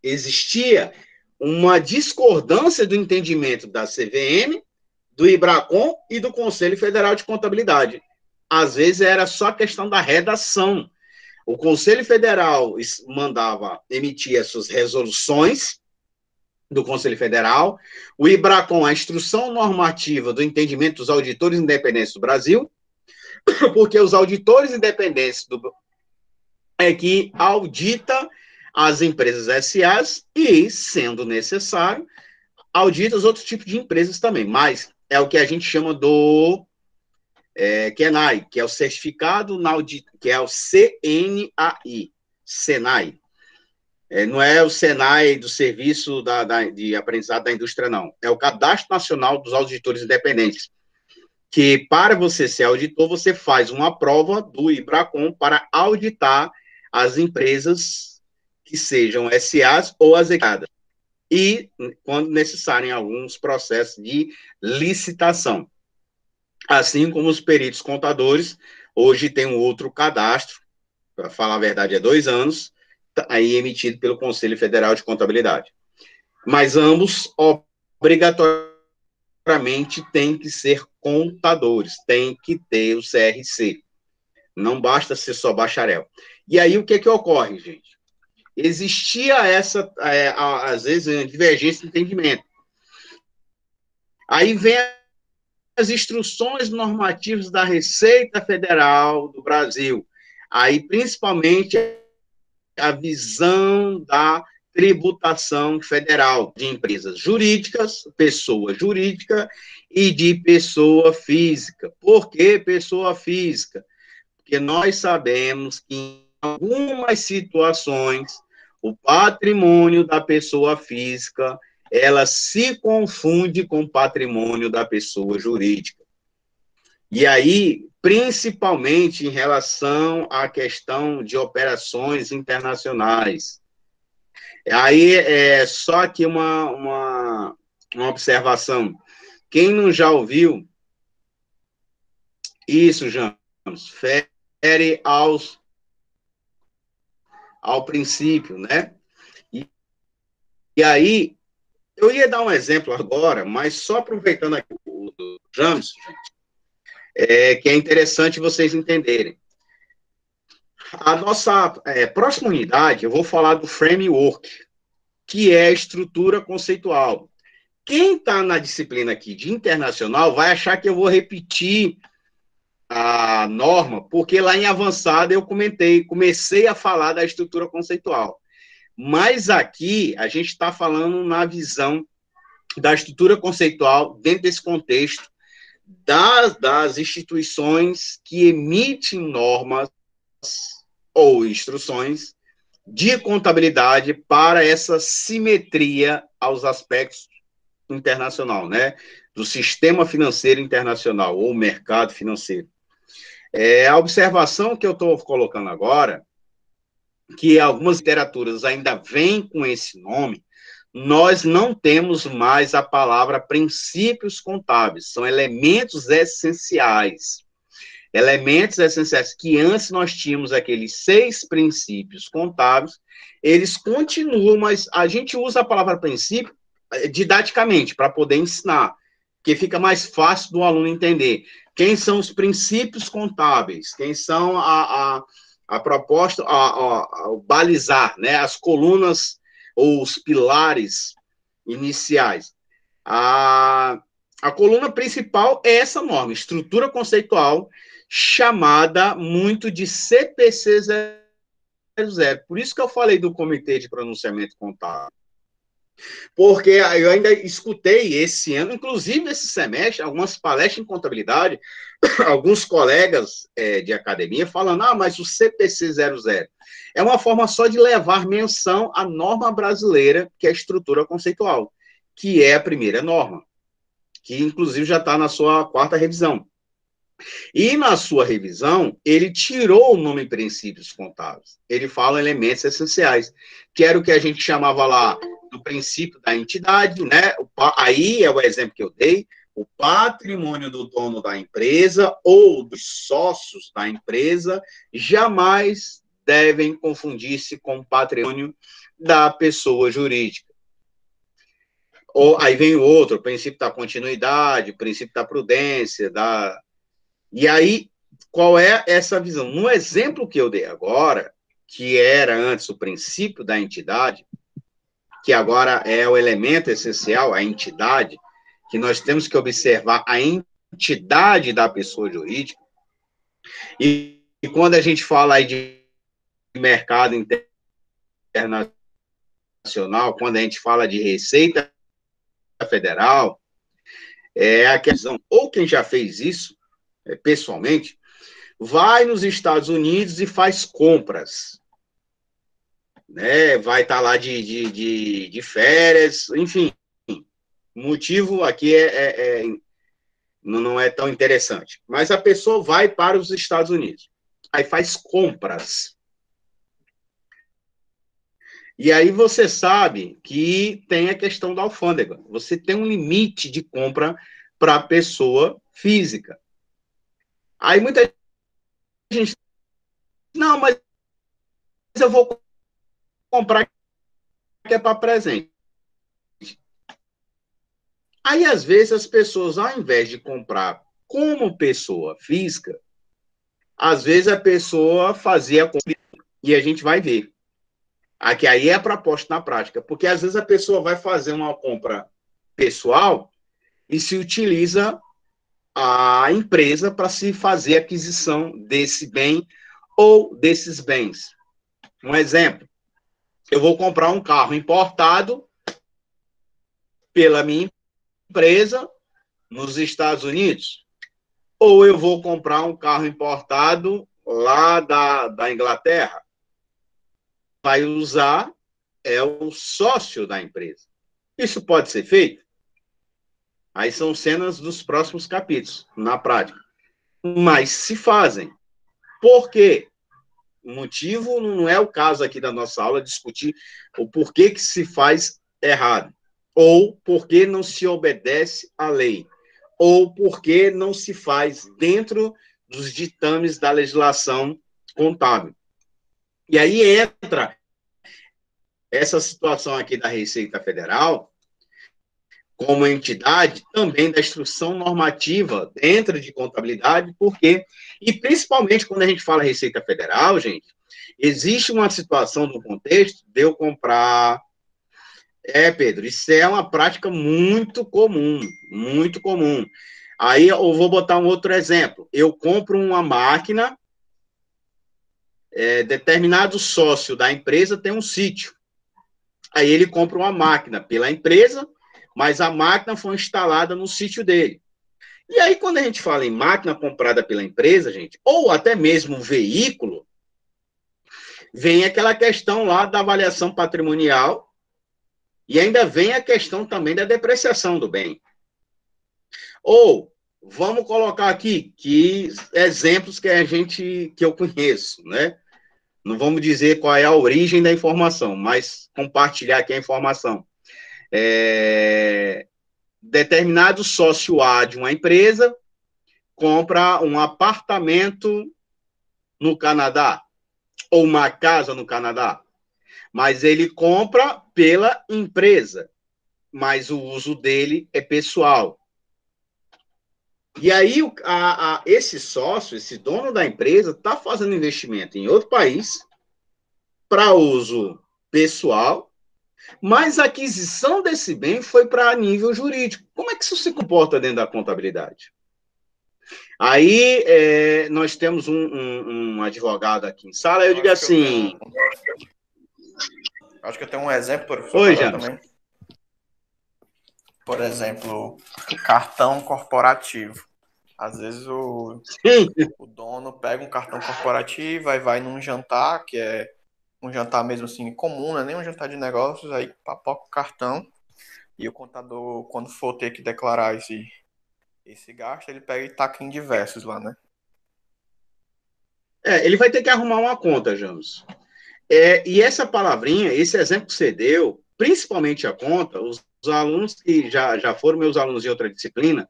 Speaker 1: existia uma discordância do entendimento da CVM do IBRACON e do Conselho Federal de Contabilidade. Às vezes era só questão da redação. O Conselho Federal emitia suas resoluções do Conselho Federal, o IBRACON, a Instrução Normativa do Entendimento dos Auditores Independentes do Brasil, porque os auditores independentes que audita as empresas SAs e, sendo necessário, audita os outros tipos de empresas também, mas é o que a gente chama do CNAI, que é o Certificado na Auditoria, que é o CNAI, Senai. Não é o Senai do Serviço de Aprendizado da Indústria, não. É o Cadastro Nacional dos Auditores Independentes, que para você ser auditor, você faz uma prova do IBRACON para auditar as empresas que sejam SAs ou ASECAdas. E, quando necessário, em alguns processos de licitação. Assim como os peritos contadores, hoje tem um outro cadastro, para falar a verdade, 2 anos, aí emitido pelo Conselho Federal de Contabilidade. Mas ambos, obrigatoriamente, têm que ser contadores, têm que ter o CRC. Não basta ser só bacharel. E aí, o que ocorre, gente? Existia às vezes, divergência de entendimento. Aí vem as instruções normativas da Receita Federal do Brasil. Aí, principalmente, a visão da tributação federal de empresas jurídicas, pessoa jurídica e de pessoa física. Por que pessoa física? Porque nós sabemos que em algumas situações o patrimônio da pessoa física ela se confunde com o patrimônio da pessoa jurídica. E aí, principalmente em relação à questão de operações internacionais. Aí, só aqui uma observação. Quem não já ouviu isso, James, fere ao princípio, né? E aí, eu ia dar um exemplo agora, mas só aproveitando aqui o James, que é interessante vocês entenderem. A nossa próxima unidade, eu vou falar do framework, que é a estrutura conceitual. Quem está na disciplina aqui de internacional vai achar que eu vou repetir a norma, porque lá em avançada eu comecei a falar da estrutura conceitual. Mas aqui a gente está falando na visão da estrutura conceitual dentro desse contexto das instituições que emitem normas ou instruções de contabilidade para essa simetria aos aspectos internacional, né? Do sistema financeiro internacional ou mercado financeiro. A observação que eu estou colocando agora, que algumas literaturas ainda vêm com esse nome, nós não temos mais a palavra princípios contábeis, são elementos essenciais. Elementos essenciais que antes nós tínhamos aqueles 6 princípios contábeis, eles continuam, mas a gente usa a palavra princípio didaticamente, para poder ensinar, porque fica mais fácil do aluno entender. Quem são os princípios contábeis? Quem são a proposta, o balizar, né? As colunas ou os pilares iniciais. A coluna principal é essa norma, estrutura conceitual, chamada muito de CPC 00. Por isso que eu falei do Comitê de Pronunciamento Contábil. Porque eu ainda escutei esse ano, inclusive esse semestre, algumas palestras em contabilidade, alguns colegas de academia falando, mas o CPC 00 é uma forma só de levar menção à norma brasileira, que é a estrutura conceitual, que é a primeira norma, que inclusive já está na sua 4ª revisão. E na sua revisão, ele tirou o nome princípios contábeis. Ele fala elementos essenciais, que era o que a gente chamava lá do princípio da entidade, né? Aí é o exemplo que eu dei, o patrimônio do dono da empresa ou dos sócios da empresa jamais devem confundir-se com o patrimônio da pessoa jurídica. Ou aí vem o outro, o princípio da continuidade, o princípio da prudência, e aí, qual é essa visão? No exemplo que eu dei agora, que era antes o princípio da entidade, que agora é o elemento essencial, a entidade, que nós temos que observar a entidade da pessoa jurídica, e quando a gente fala aí de mercado internacional, quando a gente fala de Receita Federal, é a questão, ou quem já fez isso, pessoalmente, vai nos Estados Unidos e faz compras, né? Vai estar lá de férias, enfim. O motivo aqui não é tão interessante. Mas a pessoa vai para os Estados Unidos, aí faz compras. E aí você sabe que tem a questão da alfândega. Você tem um limite de compra para a pessoa física. Aí muita gente, não, mas eu vou comprar que é para presente. Aí, às vezes, as pessoas, ao invés de comprar como pessoa física, às vezes a pessoa fazia compra, e a gente vai ver. Aqui aí é a proposta na prática, porque às vezes a pessoa vai fazer uma compra pessoal e se utiliza a empresa para se fazer aquisição desse bem ou desses bens. Um exemplo, eu vou comprar um carro importado pela minha empresa nos Estados Unidos, ou eu vou comprar um carro importado lá da Inglaterra. Vai usar o sócio da empresa. Isso pode ser feito? Aí são cenas dos próximos capítulos, na prática. Mas se fazem. Por quê? O motivo não é o caso aqui da nossa aula discutir o porquê que se faz errado, ou porquê não se obedece à lei, ou porquê não se faz dentro dos ditames da legislação contábil. E aí entra essa situação aqui da Receita Federal, como entidade, também da instrução normativa dentro de contabilidade, porque, e principalmente quando a gente fala Receita Federal, gente, existe uma situação do contexto de eu comprar. Pedro, isso é uma prática muito comum, muito comum. Aí eu vou botar um outro exemplo. Eu compro uma máquina, determinado sócio da empresa tem um sítio. Aí ele compra uma máquina pela empresa, mas a máquina foi instalada no sítio dele. E aí, quando a gente fala em máquina comprada pela empresa, gente, ou até mesmo um veículo, vem aquela questão lá da avaliação patrimonial e ainda vem a questão também da depreciação do bem. Ou, vamos colocar aqui que exemplos que eu conheço, né? Não vamos dizer qual é a origem da informação, mas compartilhar aqui a informação. Determinado sócio A de uma empresa compra um apartamento no Canadá, ou uma casa no Canadá, mas ele compra pela empresa, mas o uso dele é pessoal. E aí, esse sócio, esse dono da empresa, está fazendo investimento em outro país para uso pessoal, mas a aquisição desse bem foi para nível jurídico. Como é que isso se comporta dentro da contabilidade? Aí, nós temos um advogado aqui em sala, eu digo assim...
Speaker 3: Acho que eu tenho um exemplo, professor.
Speaker 1: Oi, James.
Speaker 3: Também. Por exemplo, o cartão corporativo. Às vezes o dono pega um cartão corporativo, aí vai num jantar, que é um jantar mesmo assim comum, não é nem um jantar de negócios, aí papoca o cartão e o contador, quando for ter que declarar esse gasto, ele pega e taca em diversos lá, né?
Speaker 1: Ele vai ter que arrumar uma conta, James. E essa palavrinha, esse exemplo que você deu, principalmente a conta, os alunos que já foram meus alunos de outra disciplina,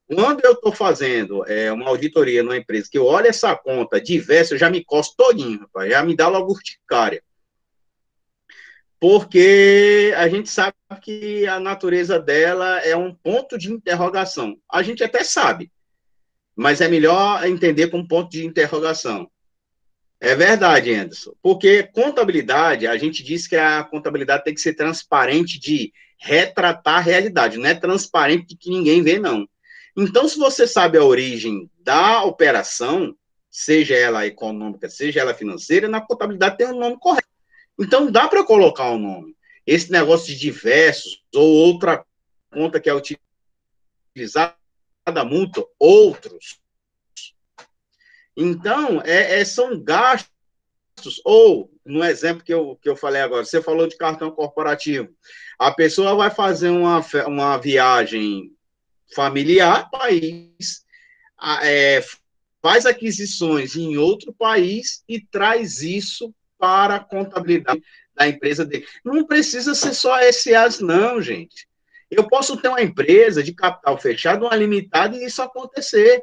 Speaker 1: quando eu estou fazendo uma auditoria numa empresa, que eu olho essa conta diversa, eu já me costo todinho, rapaz, já me dá logo urticária. porque a gente sabe que a natureza dela é um ponto de interrogação. A gente até sabe, mas é melhor entender como ponto de interrogação. É verdade, Anderson, porque contabilidade, a gente diz que a contabilidade tem que ser transparente de retratar a realidade, não é transparente de que ninguém vê, não. Então, se você sabe a origem da operação, seja ela econômica, seja ela financeira, na contabilidade tem um nome correto. Então, dá para colocar um nome. Esse negócio de diversos, ou outra conta que é utilizada, multa, outros. Então, são gastos, ou, no exemplo que eu falei agora, você falou de cartão corporativo. A pessoa vai fazer uma viagem familiar, país, faz aquisições em outro país e traz isso para a contabilidade da empresa dele. Não precisa ser só SAs, não, gente. Eu posso ter uma empresa de capital fechado, uma limitada, e isso acontecer.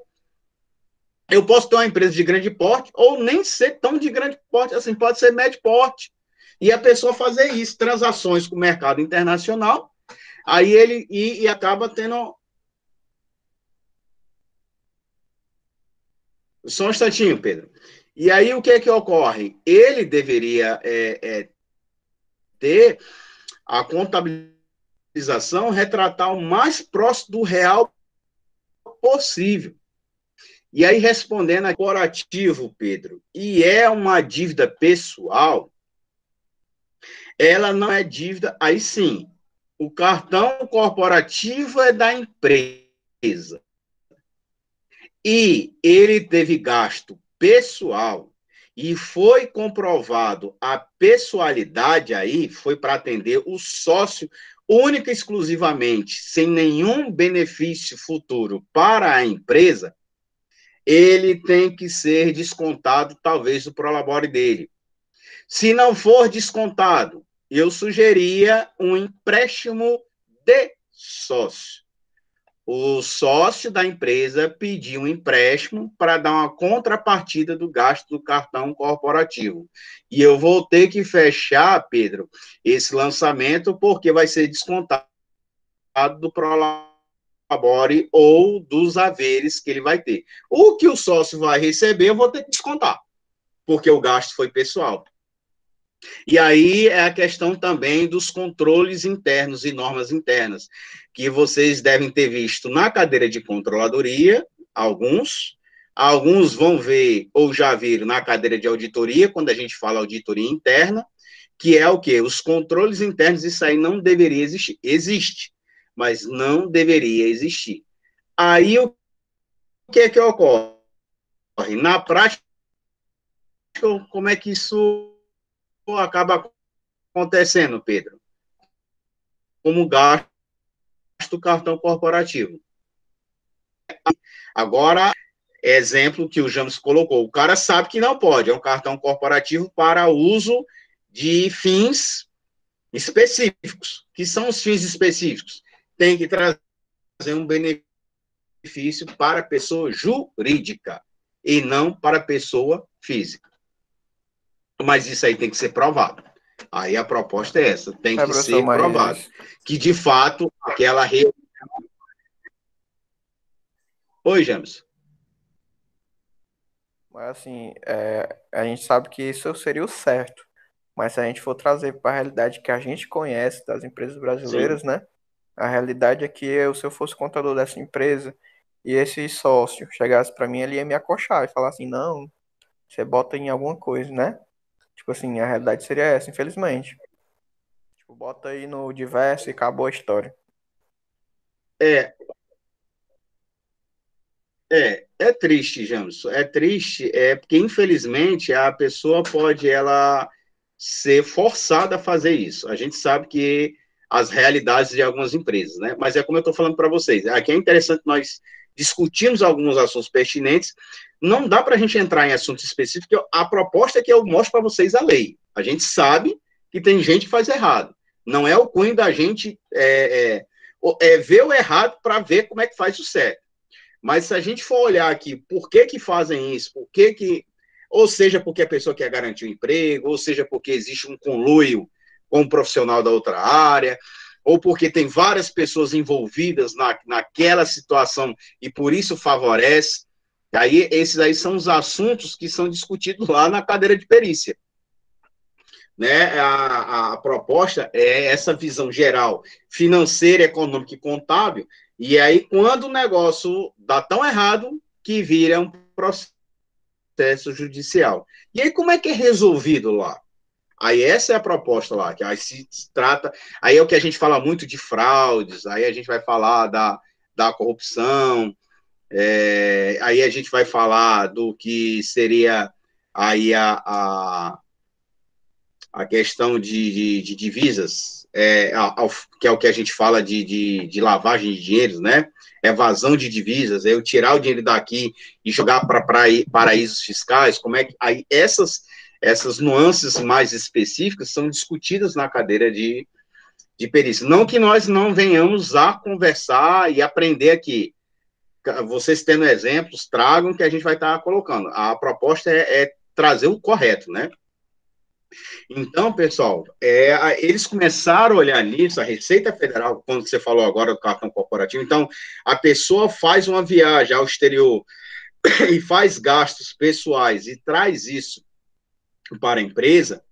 Speaker 1: Eu posso ter uma empresa de grande porte, ou nem ser tão de grande porte, assim, pode ser médio porte. E a pessoa fazer isso, transações com o mercado internacional, aí ele e acaba tendo. Só um instantinho, Pedro. E aí o que ocorre? Ele deveria ter a contabilização, retratar o mais próximo do real possível. E aí, respondendo a corporativo, Pedro, e é uma dívida pessoal, ela não é dívida, aí sim, o cartão corporativo é da empresa. E ele teve gasto pessoal e foi comprovado a pessoalidade aí, foi para atender o sócio única e exclusivamente, sem nenhum benefício futuro para a empresa, ele tem que ser descontado, talvez, do prolabore dele. Se não for descontado, eu sugeria um empréstimo de sócio. O sócio da empresa pediu um empréstimo para dar uma contrapartida do gasto do cartão corporativo. E eu vou ter que fechar, Pedro, esse lançamento, porque vai ser descontado do prolabore ou dos haveres que ele vai ter. O que o sócio vai receber, eu vou ter que descontar, porque o gasto foi pessoal. E aí é a questão também dos controles internos e normas internas, que vocês devem ter visto na cadeira de controladoria, alguns vão ver ou já viram na cadeira de auditoria, quando a gente fala auditoria interna, que é o quê? Os controles internos, isso aí não deveria existir. Existe, mas não deveria existir. Aí o que ocorre? Na prática, como é que isso acaba acontecendo, Pedro? Como gasto do cartão corporativo. Agora, exemplo que o James colocou, o cara sabe que não pode, é um cartão corporativo para uso de fins específicos. Que são os fins específicos? Tem que trazer um benefício para a pessoa jurídica e não para a pessoa física. Mas isso aí tem que ser provado. Aí a proposta é essa, tem que ser provado. Que, de fato, aquela... Oi, James.
Speaker 3: Mas, assim, a gente sabe que isso seria o certo. Mas se a gente for trazer para a realidade que a gente conhece das empresas brasileiras, sim, né? A realidade é que se eu fosse contador dessa empresa e esse sócio chegasse para mim, ele ia me acochar e falar assim, não, você bota em alguma coisa, né? Tipo assim, a realidade seria essa, infelizmente. Tipo, bota aí no diverso e acabou a história.
Speaker 1: É triste, James. É triste, porque, infelizmente, a pessoa pode ela ser forçada a fazer isso. A gente sabe que as realidades de algumas empresas, né? Mas é como eu estou falando para vocês. Aqui é interessante nós discutirmos alguns assuntos pertinentes. Não dá para a gente entrar em assuntos específicos. A proposta é que eu mostro para vocês a lei. A gente sabe que tem gente que faz errado. Não é o cunho da gente ver o errado para ver como é que faz o certo. Mas se a gente for olhar aqui, por que fazem isso? Por que ou seja, porque a pessoa quer garantir o emprego, ou seja, porque existe um conluio com um profissional da outra área, ou porque tem várias pessoas envolvidas naquela situação e por isso favorece. Aí, esses aí são os assuntos que são discutidos lá na cadeira de perícia. Né? A proposta é essa visão geral, financeira, econômica e contábil, e aí quando o negócio dá tão errado que vira um processo judicial. E aí como é que é resolvido lá? Aí essa é a proposta lá, que aí se trata, aí é o que a gente fala muito de fraudes, aí a gente vai falar da corrupção, aí a gente vai falar do que seria aí a questão de divisas, que é o que a gente fala de lavagem de dinheiro, né? Evasão de divisas, eu tirar o dinheiro daqui e jogar para paraísos fiscais, como é que aí essas nuances mais específicas são discutidas na cadeira de perícia. Não que nós não venhamos a conversar e aprender aqui. Vocês tendo exemplos, tragam que a gente vai estar colocando. A proposta é trazer o correto, né? Então, pessoal, eles começaram a olhar nisso, a Receita Federal, quando você falou agora do cartão corporativo, então, a pessoa faz uma viagem ao exterior e faz gastos pessoais e traz isso para a empresa,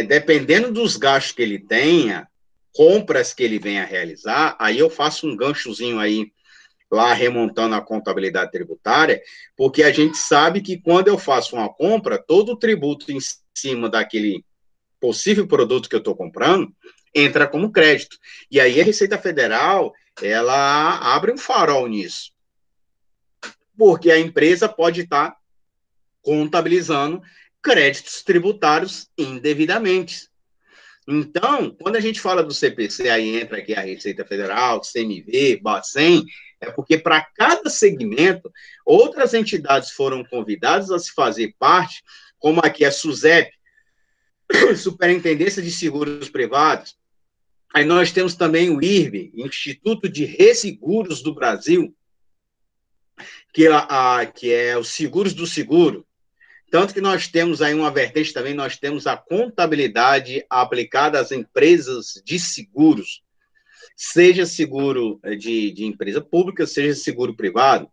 Speaker 1: dependendo dos gastos que ele tenha, compras que ele venha a realizar, aí eu faço um ganchozinho aí, lá remontando a contabilidade tributária, porque a gente sabe que quando eu faço uma compra, todo o tributo em cima daquele possível produto que eu estou comprando entra como crédito. E aí a Receita Federal, ela abre um farol nisso. Porque a empresa pode estar contabilizando créditos tributários indevidamente. Então, quando a gente fala do CPC, aí entra aqui a Receita Federal, CMV, Bacen, é porque para cada segmento, outras entidades foram convidadas a se fazer parte, como aqui a SUSEP, Superintendência de Seguros Privados. Aí nós temos também o IRB, Instituto de Resseguros do Brasil, que é os seguros do seguro. Tanto que nós temos aí uma vertente também, nós temos a contabilidade aplicada às empresas de seguros, seja seguro de empresa pública, seja seguro privado.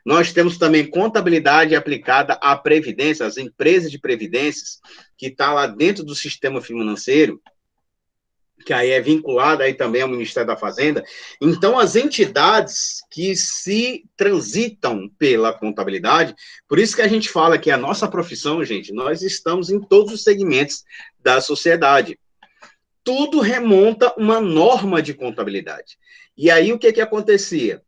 Speaker 1: Nós temos também contabilidade aplicada à previdência, às empresas de previdências, que está lá dentro do sistema financeiro, que aí é vinculada aí também ao Ministério da Fazenda. Então, as entidades que se transitam pela contabilidade, por isso que a gente fala que a nossa profissão, gente, nós estamos em todos os segmentos da sociedade. Tudo remonta uma norma de contabilidade. E aí, o que acontecia?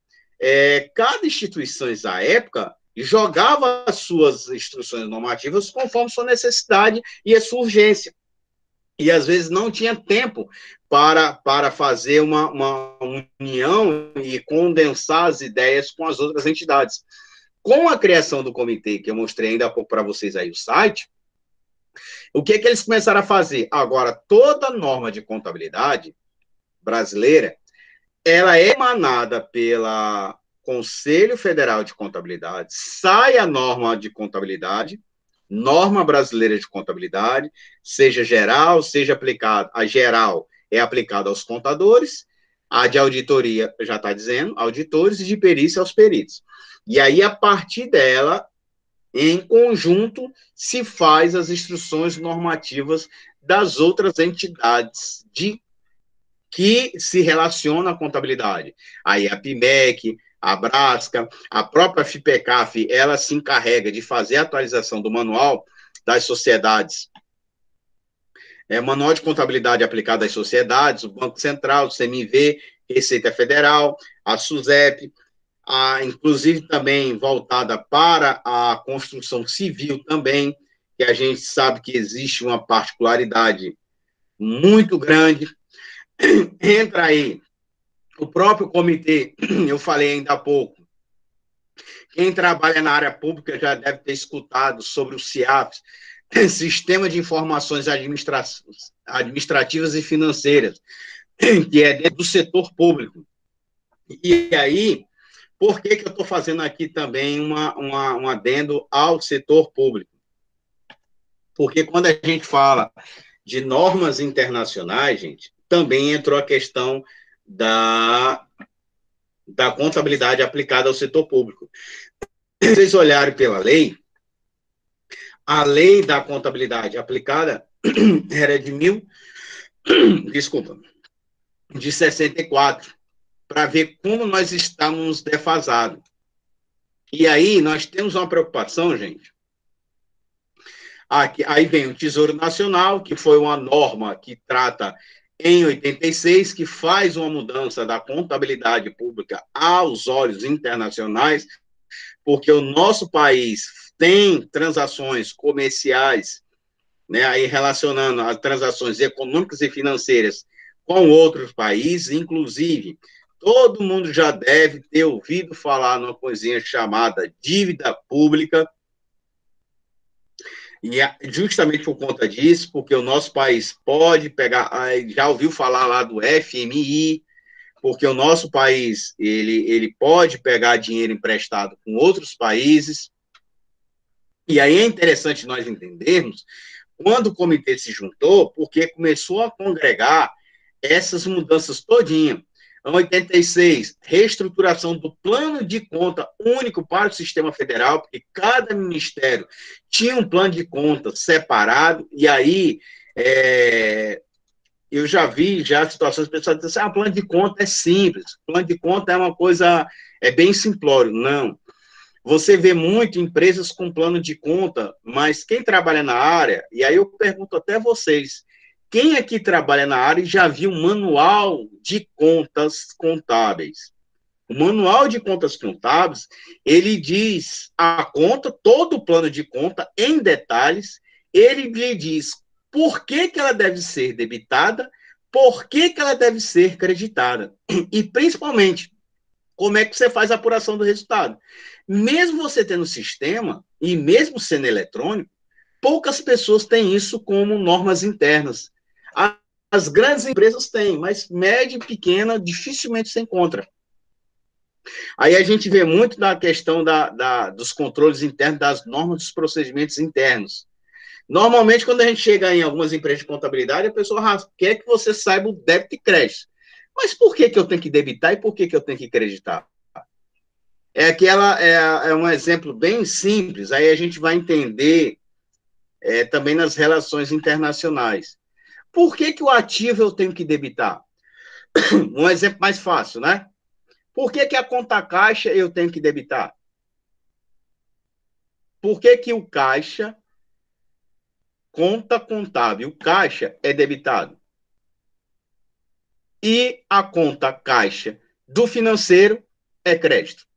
Speaker 1: Cada instituição, à época, jogava as suas instruções normativas conforme sua necessidade e a sua urgência. E, às vezes, não tinha tempo para fazer uma união e condensar as ideias com as outras entidades. Com a criação do comitê, que eu mostrei ainda há pouco para vocês aí o site, o que eles começaram a fazer? Agora, toda norma de contabilidade brasileira, ela é emanada pela Conselho Federal de Contabilidade, sai a norma de contabilidade, norma brasileira de contabilidade, seja geral, seja aplicada, a geral é aplicada aos contadores, a de auditoria, já está dizendo, auditores, e de perícia aos peritos. E aí, a partir dela, em conjunto, se faz as instruções normativas das outras entidades que se relacionam à contabilidade. Aí a PIMEC, a Brasca, a própria FIPECAF, ela se encarrega de fazer a atualização do manual das sociedades, manual de contabilidade aplicado às sociedades, o Banco Central, o CMV, Receita Federal, a SUSEP, inclusive também voltada para a construção civil também, que a gente sabe que existe uma particularidade muito grande. Entra aí o próprio comitê, eu falei ainda há pouco, quem trabalha na área pública já deve ter escutado sobre o SIAPS, Sistema de Informações Administrativas e Financeiras, que é dentro do setor público. E aí, por que eu estou fazendo aqui também um adendo ao setor público? Porque quando a gente fala de normas internacionais, gente, também entrou a questão da contabilidade aplicada ao setor público. Se vocês olharem pela lei, a lei da contabilidade aplicada era de 64, para ver como nós estamos defasados. E aí nós temos uma preocupação, gente. Aí vem o Tesouro Nacional, que foi uma norma que trata em 86, que faz uma mudança da contabilidade pública aos olhos internacionais, porque o nosso país tem transações comerciais, né, aí relacionando as transações econômicas e financeiras com outros países, inclusive, todo mundo já deve ter ouvido falar numa coisinha chamada dívida pública, e justamente por conta disso, porque o nosso país pode pegar, já ouviu falar lá do FMI, porque o nosso país, ele pode pegar dinheiro emprestado com outros países, e aí é interessante nós entendermos, quando o comitê se juntou, porque começou a congregar essas mudanças todinha. Em 86, reestruturação do plano de conta único para o sistema federal, porque cada ministério tinha um plano de conta separado, e aí eu já vi situações que pessoas dizem assim, plano de conta é simples, plano de conta é uma coisa, bem simplório. Não. Você vê muito empresas com plano de conta, mas quem trabalha na área, e aí eu pergunto até vocês, quem aqui trabalha na área e já viu um manual de contas contábeis? O manual de contas contábeis, ele diz a conta, todo o plano de conta, em detalhes, ele lhe diz por que ela deve ser debitada, por que ela deve ser creditada. E, principalmente, como é que você faz a apuração do resultado. Mesmo você tendo sistema, e mesmo sendo eletrônico, poucas pessoas têm isso como normas internas. As grandes empresas têm, mas média e pequena dificilmente se encontra. Aí a gente vê muito da questão dos controles internos, das normas dos procedimentos internos. Normalmente, quando a gente chega em algumas empresas de contabilidade, a pessoa quer que você saiba o débito e crédito. Mas por que eu tenho que debitar e por que eu tenho que creditar? É um exemplo bem simples, aí a gente vai entender também nas relações internacionais. Por que o ativo eu tenho que debitar? Um exemplo mais fácil, né? Por que a conta caixa eu tenho que debitar? Por que o caixa, conta contábil, o caixa é debitado? E a conta caixa do financeiro é crédito?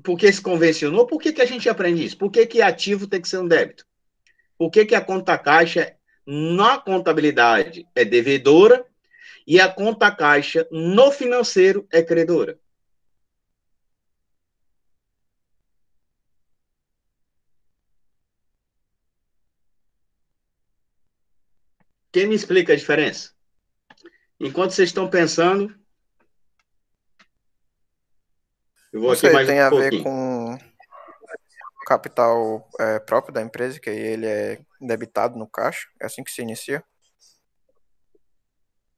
Speaker 1: Por que se convencionou? Por que a gente aprende isso? Por que ativo tem que ser um débito? Por que a conta caixa na contabilidade é devedora e a conta caixa no financeiro é credora? Quem me explica a diferença? Enquanto vocês estão pensando, eu vou
Speaker 3: Não
Speaker 1: aqui
Speaker 3: sei,
Speaker 1: mais
Speaker 3: tem
Speaker 1: um
Speaker 3: a ver
Speaker 1: pouquinho.
Speaker 3: com o capital próprio da empresa, que aí ele é debitado no caixa, é assim que se inicia?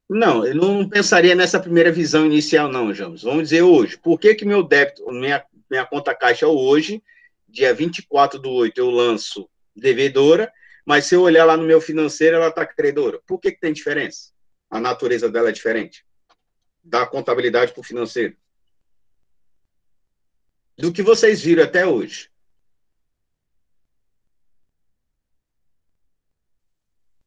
Speaker 1: Não, eu não pensaria nessa primeira visão inicial, não, James. Vamos dizer hoje. Por que meu débito, minha conta caixa hoje, dia 24/8, eu lanço devedora, mas se eu olhar lá no meu financeiro, ela está credora. Por que tem diferença? A natureza dela é diferente. Da contabilidade para o financeiro. Do que vocês viram até hoje.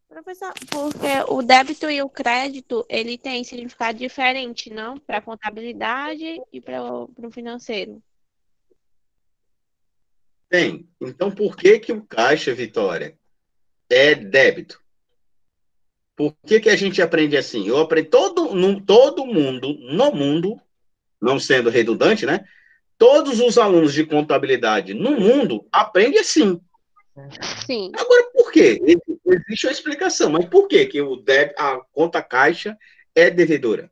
Speaker 2: Professor, porque o débito e o crédito, ele tem significado diferente, não? Para a contabilidade e para o financeiro.
Speaker 1: Tem. Então, por que o caixa, Vitória, é débito? Por que a gente aprende assim? Eu aprendi todo mundo, no mundo, não sendo redundante, né? Todos os alunos de contabilidade no mundo aprendem assim.
Speaker 2: Sim.
Speaker 1: Agora, por quê? Existe uma explicação, mas por que a conta caixa é devedora?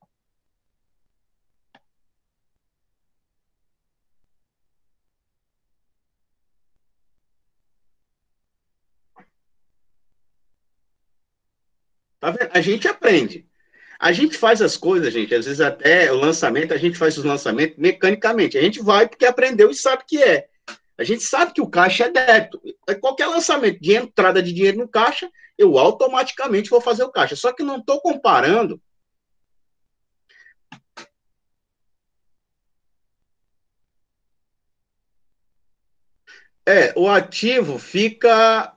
Speaker 1: Tá vendo? A gente aprende. A gente faz as coisas, gente, às vezes até o lançamento, a gente faz os lançamentos mecanicamente. A gente vai porque aprendeu e sabe que é. A gente sabe que o caixa é débito. Qualquer lançamento de entrada de dinheiro no caixa, eu automaticamente vou fazer o caixa. Só que não estou comparando. O ativo fica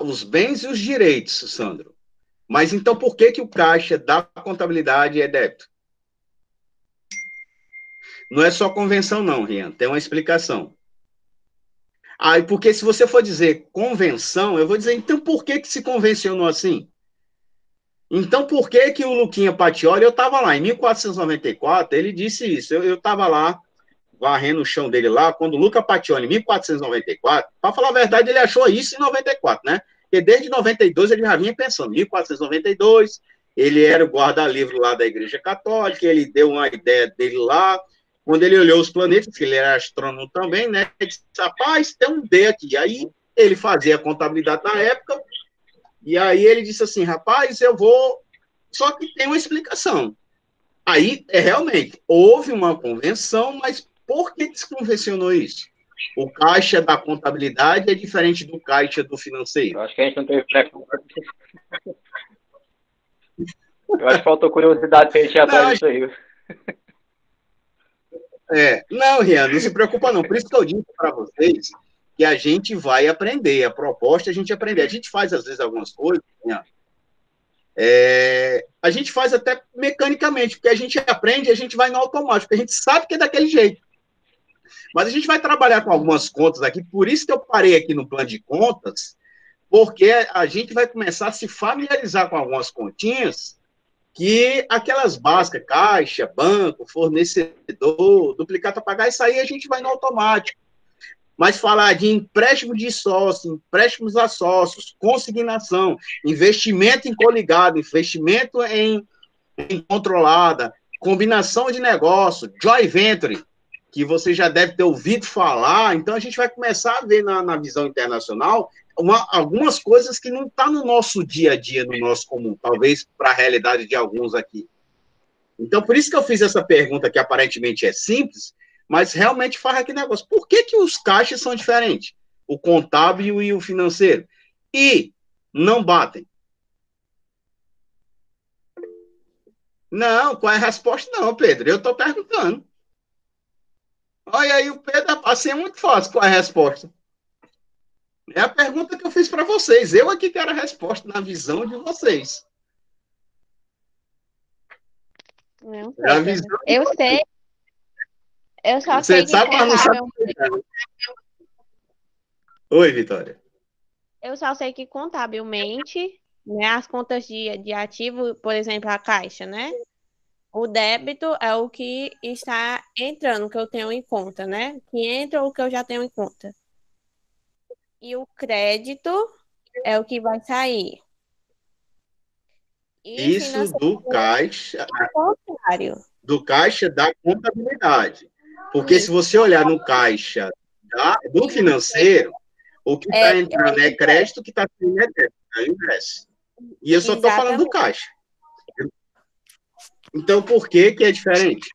Speaker 1: os bens e os direitos, Sandro. Mas então por que o caixa da contabilidade é débito? Não é só convenção, não, Rian. Tem uma explicação. Porque se você for dizer convenção, eu vou dizer, então por que se convencionou assim? Então por que o Luquinha Patioli, eu estava lá, em 1494, ele disse isso, eu estava lá, varrendo o chão dele lá, quando o Luca Patioli, em 1494, para falar a verdade, ele achou isso em 94, né? Porque desde 92 ele já vinha pensando, 1492, ele era o guarda-livro lá da Igreja Católica, ele deu uma ideia dele lá, quando ele olhou os planetas, que ele era astrônomo também, né? Ele disse, rapaz, tem um D aqui. Aí ele fazia a contabilidade na época, e aí ele disse assim, rapaz, eu vou... Só que tem uma explicação. Aí, realmente, houve uma convenção, mas por que se convencionou isso? O caixa da contabilidade é diferente do caixa do financeiro.
Speaker 4: Eu acho que a gente não teve preconceito. Eu acho que faltou curiosidade para a gente ir atrás disso aí.
Speaker 1: Não, Rian, não se preocupa não. Por isso que eu disse para vocês que a gente vai aprender. A proposta é a gente aprender. A gente faz, às vezes, algumas coisas, Rian, a gente faz até mecanicamente, porque a gente aprende e a gente vai no automático, porque a gente sabe que é daquele jeito. Mas a gente vai trabalhar com algumas contas aqui, por isso que eu parei aqui no plano de contas, porque a gente vai começar a se familiarizar com algumas continhas que aquelas básicas, caixa, banco, fornecedor, duplicata a pagar, isso aí a gente vai no automático. Mas falar de empréstimo de sócio, empréstimos a sócios, consignação, investimento em coligado, investimento em controlada, combinação de negócio, joint venture, que você já deve ter ouvido falar, então a gente vai começar a ver na visão internacional algumas coisas que não estão no nosso dia a dia, no nosso comum, talvez para a realidade de alguns aqui. Então, por isso que eu fiz essa pergunta, que aparentemente é simples, mas realmente faz aquele negócio. Por que os caixas são diferentes? O contábil e o financeiro. E não batem. Não, qual é a resposta? Não, Pedro, eu estou perguntando. Olha aí, o Pedro, assim é muito fácil. Qual é a resposta? É a pergunta que eu fiz para vocês. Eu aqui quero a resposta na visão de vocês.
Speaker 2: Não sei. Eu sei. Eu só
Speaker 1: Você
Speaker 2: sei que
Speaker 1: sabe, mas não sabe. Oi, Vitória.
Speaker 2: Eu só sei que contabilmente, né, as contas de ativo, por exemplo, a caixa, né? O débito é o que está entrando, que eu tenho em conta, né? Que entra o que eu já tenho em conta. E o crédito é o que vai sair. E
Speaker 1: isso do caixa.
Speaker 2: Contrário.
Speaker 1: Do caixa da contabilidade. Porque se você olhar no caixa do financeiro, o que está entrando é crédito, o que está saindo é débito, é ingresso. E eu só estou falando do caixa. Então, por que é diferente?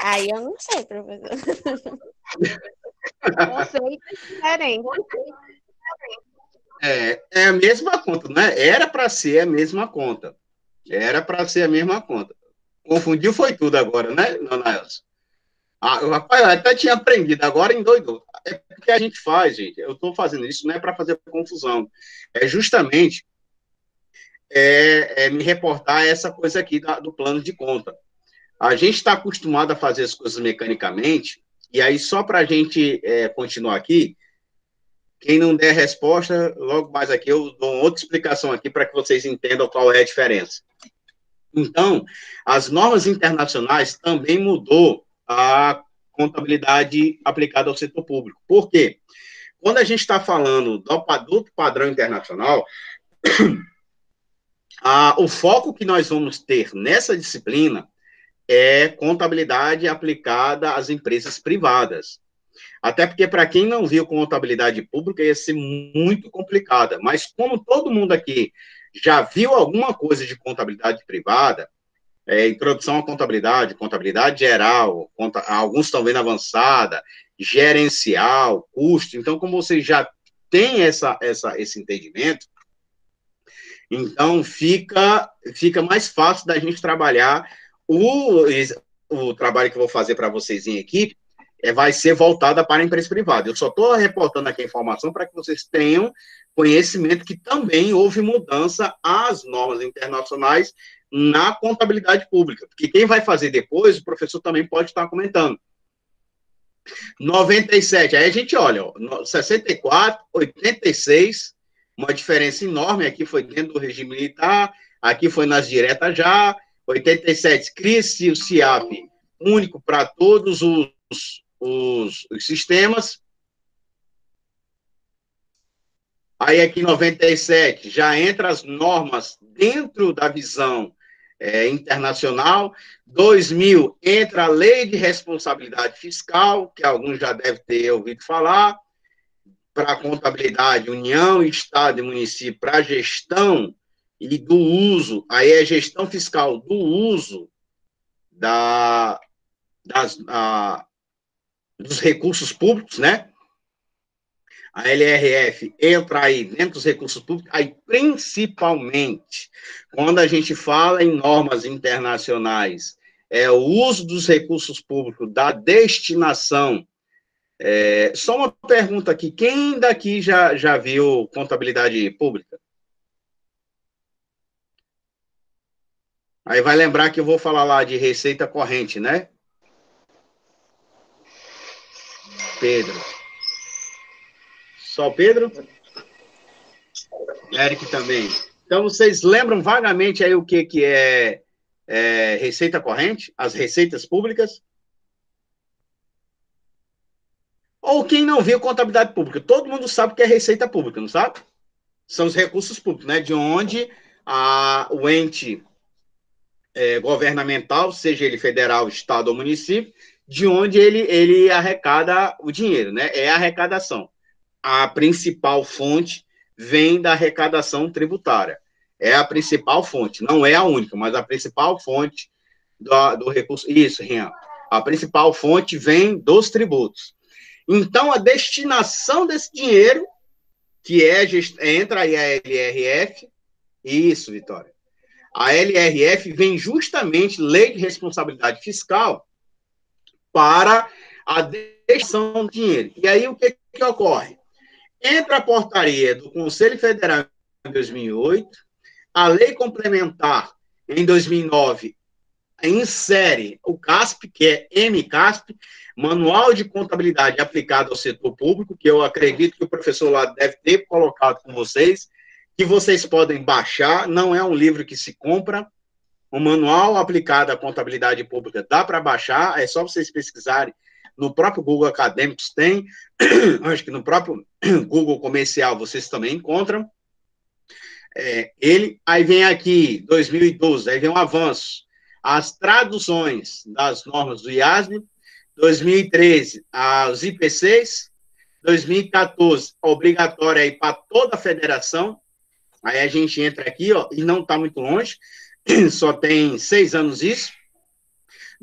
Speaker 2: Aí eu não sei, professor. Eu sei que é diferente.
Speaker 1: É a mesma conta, né? Era para ser a mesma conta. Era para ser a mesma conta. Confundiu foi tudo agora, né, dona Elsa? Rapaz, eu até tinha aprendido, agora endoidou. É porque a gente faz, gente. Eu estou fazendo isso não é para fazer confusão. É justamente me reportar essa coisa aqui do plano de conta. A gente está acostumado a fazer as coisas mecanicamente, e aí só para a gente continuar aqui, quem não der resposta, logo mais aqui eu dou outra explicação aqui para que vocês entendam qual é a diferença. Então, as normas internacionais também mudou a contabilidade aplicada ao setor público. Por quê? Quando a gente está falando do padrão internacional, o foco que nós vamos ter nessa disciplina é contabilidade aplicada às empresas privadas. Até porque, para quem não viu contabilidade pública, ia ser muito complicada. Mas como todo mundo aqui já viu alguma coisa de contabilidade privada, introdução à contabilidade, contabilidade geral, alguns estão vendo avançada, gerencial, custo. Então, como você já tem esse entendimento, então fica mais fácil da gente trabalhar. O trabalho que eu vou fazer para vocês em equipe vai ser voltada para a empresa privada. Eu só estou reportando aqui a informação para que vocês tenham conhecimento que também houve mudança às normas internacionais na contabilidade pública, porque quem vai fazer depois, o professor também pode estar comentando. 97, aí a gente olha, ó, 64, 86, uma diferença enorme, aqui foi dentro do regime militar, aqui foi nas diretas já, 87, cria-se o CIAP único para todos os sistemas. Aí aqui 97 já entra as normas dentro da visão internacional. 2000 entra a lei de responsabilidade fiscal, que alguns já devem ter ouvido falar, para a contabilidade, União, Estado e município, para a gestão e do uso, aí é gestão fiscal do uso dos recursos públicos, né? A LRF entra aí dentro dos recursos públicos, aí principalmente, quando a gente fala em normas internacionais, o uso dos recursos públicos, da destinação. Só uma pergunta aqui, quem daqui já viu contabilidade pública? Aí vai lembrar que eu vou falar lá de receita corrente, né? Pedro. Só o Pedro? Eric também. Então, vocês lembram vagamente aí o que é receita corrente? As receitas públicas? Ou quem não viu contabilidade pública? Todo mundo sabe o que é receita pública, não sabe? São os recursos públicos, né? De onde o ente governamental, seja ele federal, estado ou município, de onde ele arrecada o dinheiro, né? É a arrecadação. A principal fonte vem da arrecadação tributária. É a principal fonte, não é a única, mas a principal fonte do recurso. Isso, Rian. A principal fonte vem dos tributos. Então, a destinação desse dinheiro, que entra aí a LRF, isso, Vitória. A LRF vem justamente, Lei de Responsabilidade Fiscal, para a destinação do dinheiro. E aí, o que ocorre? Entra a portaria do Conselho Federal em 2008, a lei complementar em 2009 insere o CASP, que é MCASP, Manual de Contabilidade Aplicado ao Setor Público, que eu acredito que o professor lá deve ter colocado com vocês, que vocês podem baixar, não é um livro que se compra, o Manual Aplicado à Contabilidade Pública dá para baixar, é só vocês pesquisarem, no próprio Google Acadêmicos tem, acho que no próprio Google Comercial vocês também encontram, aí vem aqui, 2012, aí vem um avanço, as traduções das normas do IASB, 2013, as IPCs, 2014, obrigatória aí para toda a federação, aí a gente entra aqui, ó, e não está muito longe, só tem 6 anos isso,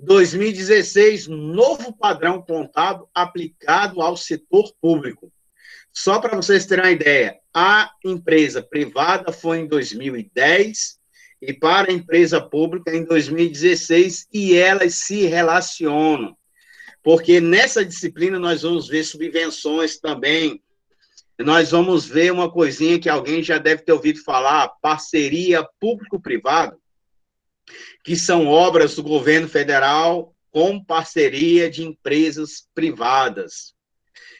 Speaker 1: 2016, novo padrão contábil aplicado ao setor público. Só para vocês terem uma ideia, a empresa privada foi em 2010 e para a empresa pública em 2016 e elas se relacionam. Porque nessa disciplina nós vamos ver subvenções também, nós vamos ver uma coisinha que alguém já deve ter ouvido falar, parceria público-privado, que são obras do governo federal com parceria de empresas privadas.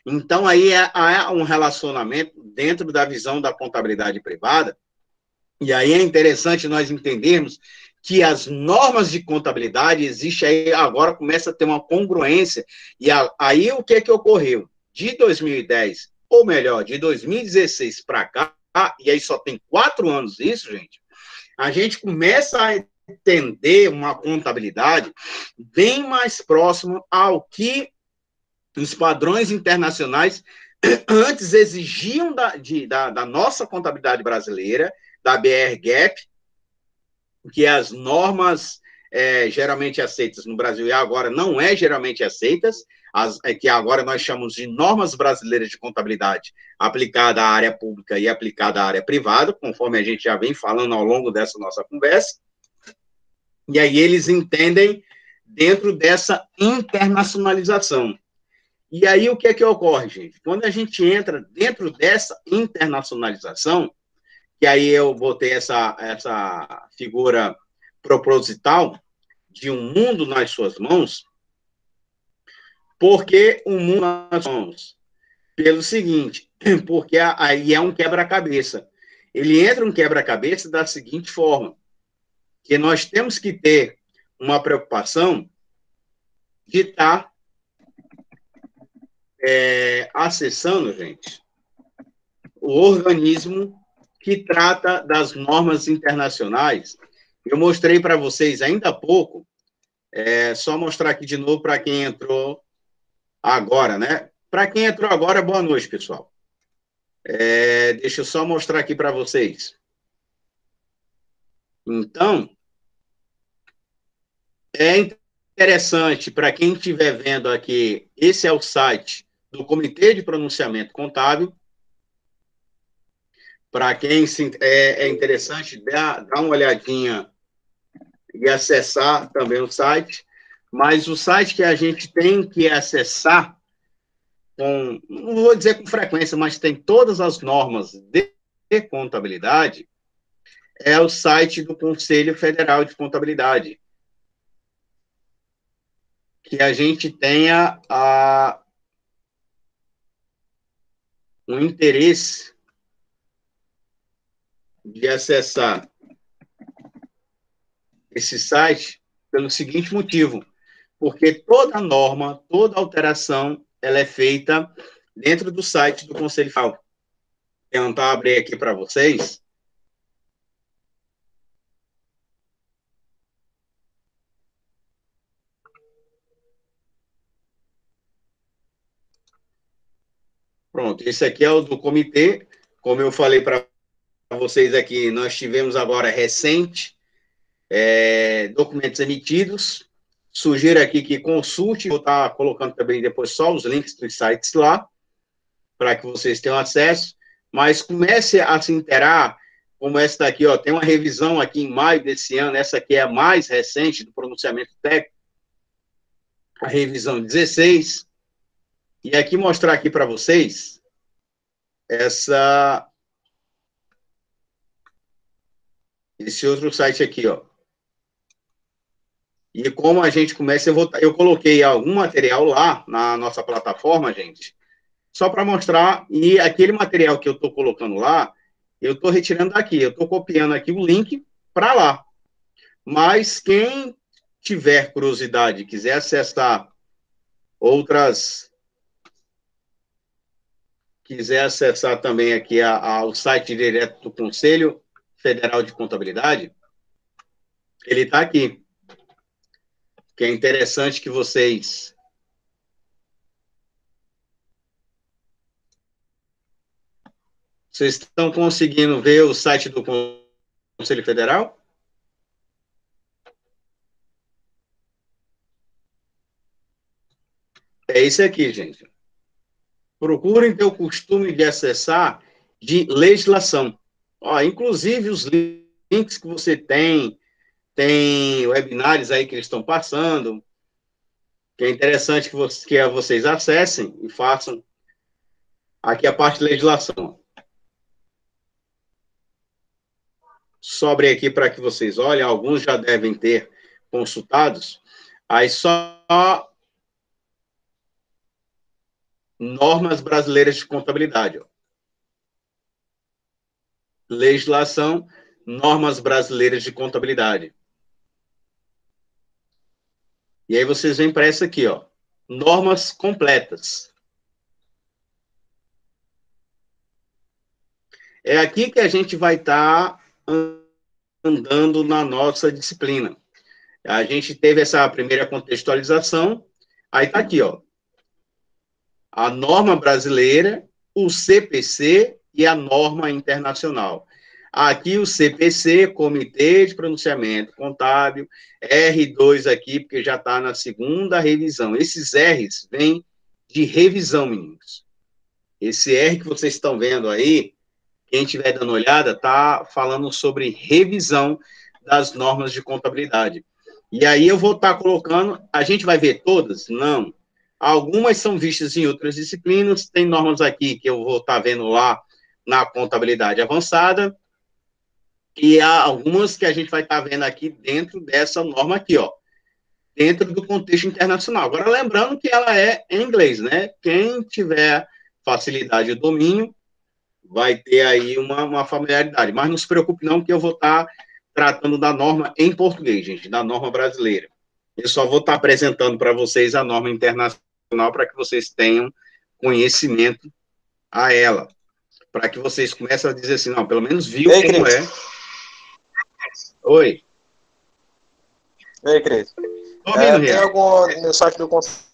Speaker 1: Então, aí há um relacionamento dentro da visão da contabilidade privada, e aí é interessante nós entendermos que as normas de contabilidade existem aí, agora começa a ter uma congruência, e aí o que ocorreu? De 2010, ou melhor, de 2016 para cá, e aí só tem 4 anos isso, gente, a gente começa a entender uma contabilidade bem mais próxima ao que os padrões internacionais antes exigiam da nossa contabilidade brasileira, da BR-GAP, que as normas geralmente aceitas no Brasil e agora não geralmente aceitas, que agora nós chamamos de normas brasileiras de contabilidade aplicada à área pública e aplicada à área privada, conforme a gente já vem falando ao longo dessa nossa conversa. E aí eles entendem dentro dessa internacionalização. E aí o que é que ocorre, gente? Quando a gente entra dentro dessa internacionalização, que aí eu botei essa figura proposital de um mundo nas suas mãos, porque o mundo nas suas mãos? Pelo seguinte, porque aí é um quebra-cabeça. Ele entra um quebra-cabeça da seguinte forma, que nós temos que ter uma preocupação de estar acessando, gente, o organismo que trata das normas internacionais. Eu mostrei para vocês ainda há pouco, só mostrar aqui de novo para quem entrou agora, né? Para quem entrou agora, boa noite, pessoal. Deixa eu só mostrar aqui para vocês. Então, é interessante, para quem estiver vendo aqui, esse é o site do Comitê de Pronunciamento Contábil. Para quem é interessante, dar uma olhadinha e acessar também o site. Mas o site que a gente tem que acessar, não vou dizer com frequência, mas tem todas as normas de contabilidade, é o site do Conselho Federal de Contabilidade. Que a gente tenha um interesse de acessar esse site pelo seguinte motivo, porque toda norma, toda alteração, ela é feita dentro do site do Conselho Federal. Vou tentar abrir aqui para vocês. Pronto, esse aqui é o do comitê. Como eu falei para vocês aqui, nós tivemos agora recente documentos emitidos. Sugiro aqui que consulte, vou estar colocando também depois só os links dos sites lá, para que vocês tenham acesso, mas comece a se inteirar, como essa daqui, ó, tem uma revisão aqui em maio desse ano, essa aqui é a mais recente do pronunciamento técnico, a revisão 16, e aqui mostrar aqui para vocês esse outro site aqui, ó. E como a gente começa, eu coloquei algum material lá na nossa plataforma, gente, só para mostrar, e aquele material que eu estou colocando lá, eu estou retirando daqui, eu estou copiando aqui o link para lá. Mas quem tiver curiosidade, quiser acessar quiser acessar também aqui o site direto do Conselho Federal de Contabilidade, ele está aqui. Que é interessante que vocês estão conseguindo ver o site do Conselho Federal? É esse aqui, gente. Procurem ter o costume de acessar de legislação. Ó, inclusive, os links que você tem webinários aí que eles estão passando, que é interessante que vocês acessem e façam aqui a parte de legislação. Sobre aqui para que vocês olhem, alguns já devem ter consultados, aí só normas brasileiras de contabilidade. Ó. Legislação, normas brasileiras de contabilidade. E aí vocês vêm para essa aqui, ó, normas completas. É aqui que a gente vai estar andando na nossa disciplina. A gente teve essa primeira contextualização, aí está aqui, ó, a norma brasileira, o CPC e a norma internacional. Aqui o CPC, Comitê de Pronunciamento Contábil, R2 aqui, porque já está na segunda revisão. Esses R's vêm de revisão, meninos. Esse R que vocês estão vendo aí, quem estiver dando olhada, está falando sobre revisão das normas de contabilidade. E aí eu vou estar colocando, a gente vai ver todas? Não. Algumas são vistas em outras disciplinas, tem normas aqui que eu vou estar vendo lá na contabilidade avançada, e há algumas que a gente vai estar vendo aqui dentro dessa norma aqui, ó, dentro do contexto internacional. Agora, lembrando que ela é em inglês, né? Quem tiver facilidade e domínio, vai ter aí uma familiaridade. Mas não se preocupe não, que eu vou estar tratando da norma em português, gente, da norma brasileira. Eu só vou estar apresentando para vocês a norma internacional para que vocês tenham conhecimento a ela. Para que vocês comecem a dizer assim, não, pelo menos viu como é. Oi.
Speaker 5: Ei, Cris. Tem algum no site do Conselho,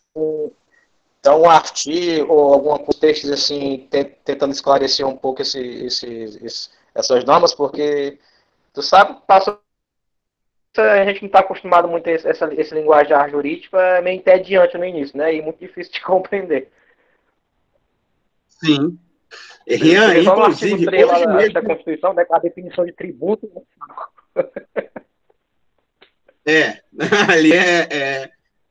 Speaker 5: um artigo ou algum texto assim, tentando esclarecer um pouco essas normas, porque tu sabe, a gente não está acostumado muito a esse linguajar jurídico, é meio entediante no início, né? E muito difícil de compreender.
Speaker 1: Sim. Rian, inclusive,
Speaker 5: hoje mesmo da Constituição, né, a definição de tributo.
Speaker 1: Ali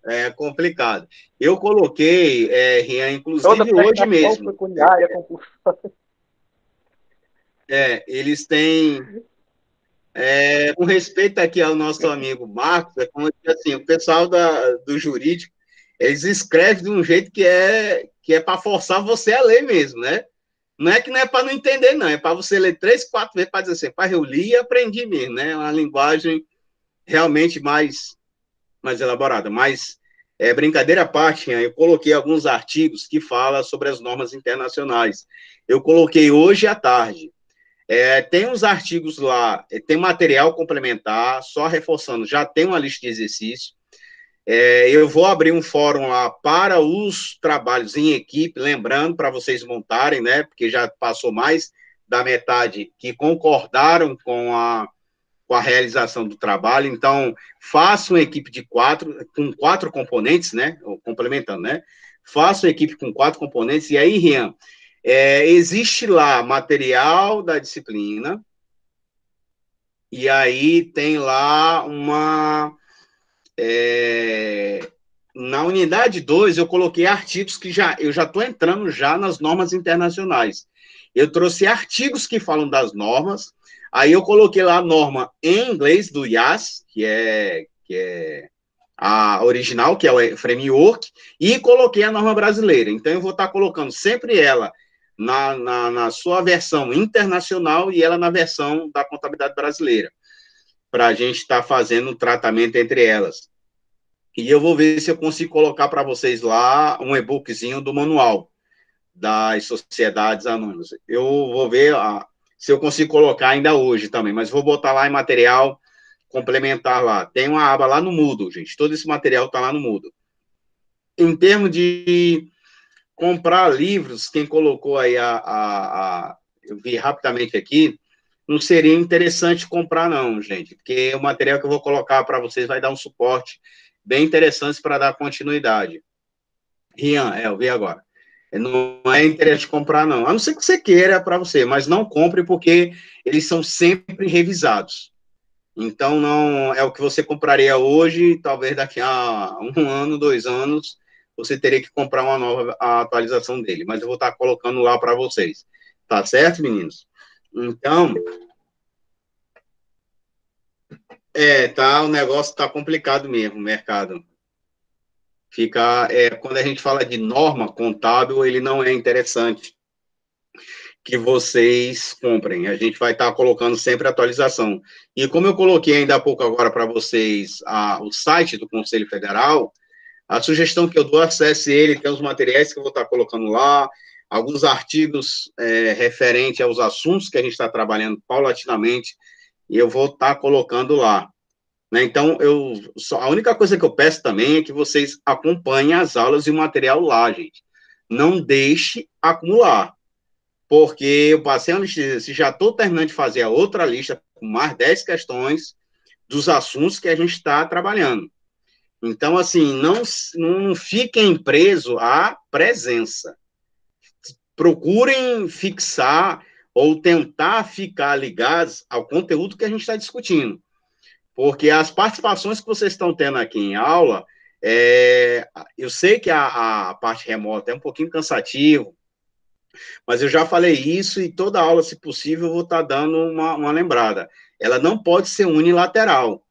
Speaker 1: é complicado. Eu coloquei, Rian, inclusive hoje mesmo.
Speaker 5: Pecuniária,
Speaker 1: eles têm, com respeito aqui ao nosso amigo Marcos, é como assim, o pessoal do jurídico, eles escrevem de um jeito que é para forçar você a ler mesmo, né? Não é que não é para não entender, não, é para você ler 3, 4 vezes para dizer assim, pai, eu li e aprendi mesmo, né? Uma linguagem realmente mais elaborada, mas brincadeira à parte, eu coloquei alguns artigos que falam sobre as normas internacionais. Eu coloquei hoje à tarde. Tem uns artigos lá, tem material complementar, só reforçando, já tem uma lista de exercícios. Eu vou abrir um fórum lá para os trabalhos em equipe, lembrando para vocês montarem, né? Porque já passou mais da metade que concordaram com a realização do trabalho. Então, faça uma equipe de 4, com 4 componentes, né? Complementando, né? Faça uma equipe com 4 componentes. E aí, Rian, existe lá material da disciplina, e aí tem lá na unidade 2, eu coloquei artigos que eu já estou entrando já nas normas internacionais. Eu trouxe artigos que falam das normas, aí eu coloquei lá a norma em inglês do IAS, que é a original, que é o framework, e coloquei a norma brasileira. Então, eu vou estar colocando sempre ela na sua versão internacional e ela na versão da contabilidade brasileira, para a gente estar fazendo um tratamento entre elas. E eu vou ver se eu consigo colocar para vocês lá um e-bookzinho do manual das sociedades anônimas. Eu vou ver se eu consigo colocar ainda hoje também, mas vou botar lá em material complementar lá. Tem uma aba lá no Moodle, gente. Todo esse material está lá no Moodle. Em termos de comprar livros, quem colocou aí eu vi rapidamente aqui, não seria interessante comprar não, gente, porque o material que eu vou colocar para vocês vai dar um suporte bem interessante para dar continuidade. Rian, eu vi agora. Não é interessante comprar, não. A não ser que você queira para você, mas não compre porque eles são sempre revisados. Então, não é o que você compraria hoje, talvez daqui a 1 ano, 2 anos, você teria que comprar uma nova atualização dele. Mas eu vou estar colocando lá para vocês. Tá certo, meninos? Então, o negócio tá complicado mesmo, o mercado. Quando a gente fala de norma contábil, ele não é interessante que vocês comprem. A gente vai estar colocando sempre atualização. E como eu coloquei ainda há pouco agora para vocês o site do Conselho Federal, a sugestão que eu dou, acesse ele, tem os materiais que eu vou estar colocando lá, alguns artigos referentes aos assuntos que a gente está trabalhando paulatinamente, e eu vou estar colocando lá. Então, a única coisa que eu peço também é que vocês acompanhem as aulas e o material lá, gente. Não deixe acumular. porque eu passei a lista, já estou terminando de fazer a outra lista com mais 10 questões dos assuntos que a gente está trabalhando. Então, assim, não fiquem presos à presença. Procurem fixar ou tentar ficar ligados ao conteúdo que a gente está discutindo. Porque as participações que vocês estão tendo aqui em aula, eu sei que a parte remota é um pouquinho cansativo, mas eu já falei isso e toda aula, se possível, eu vou estar dando uma lembrada. Ela não pode ser unilateral.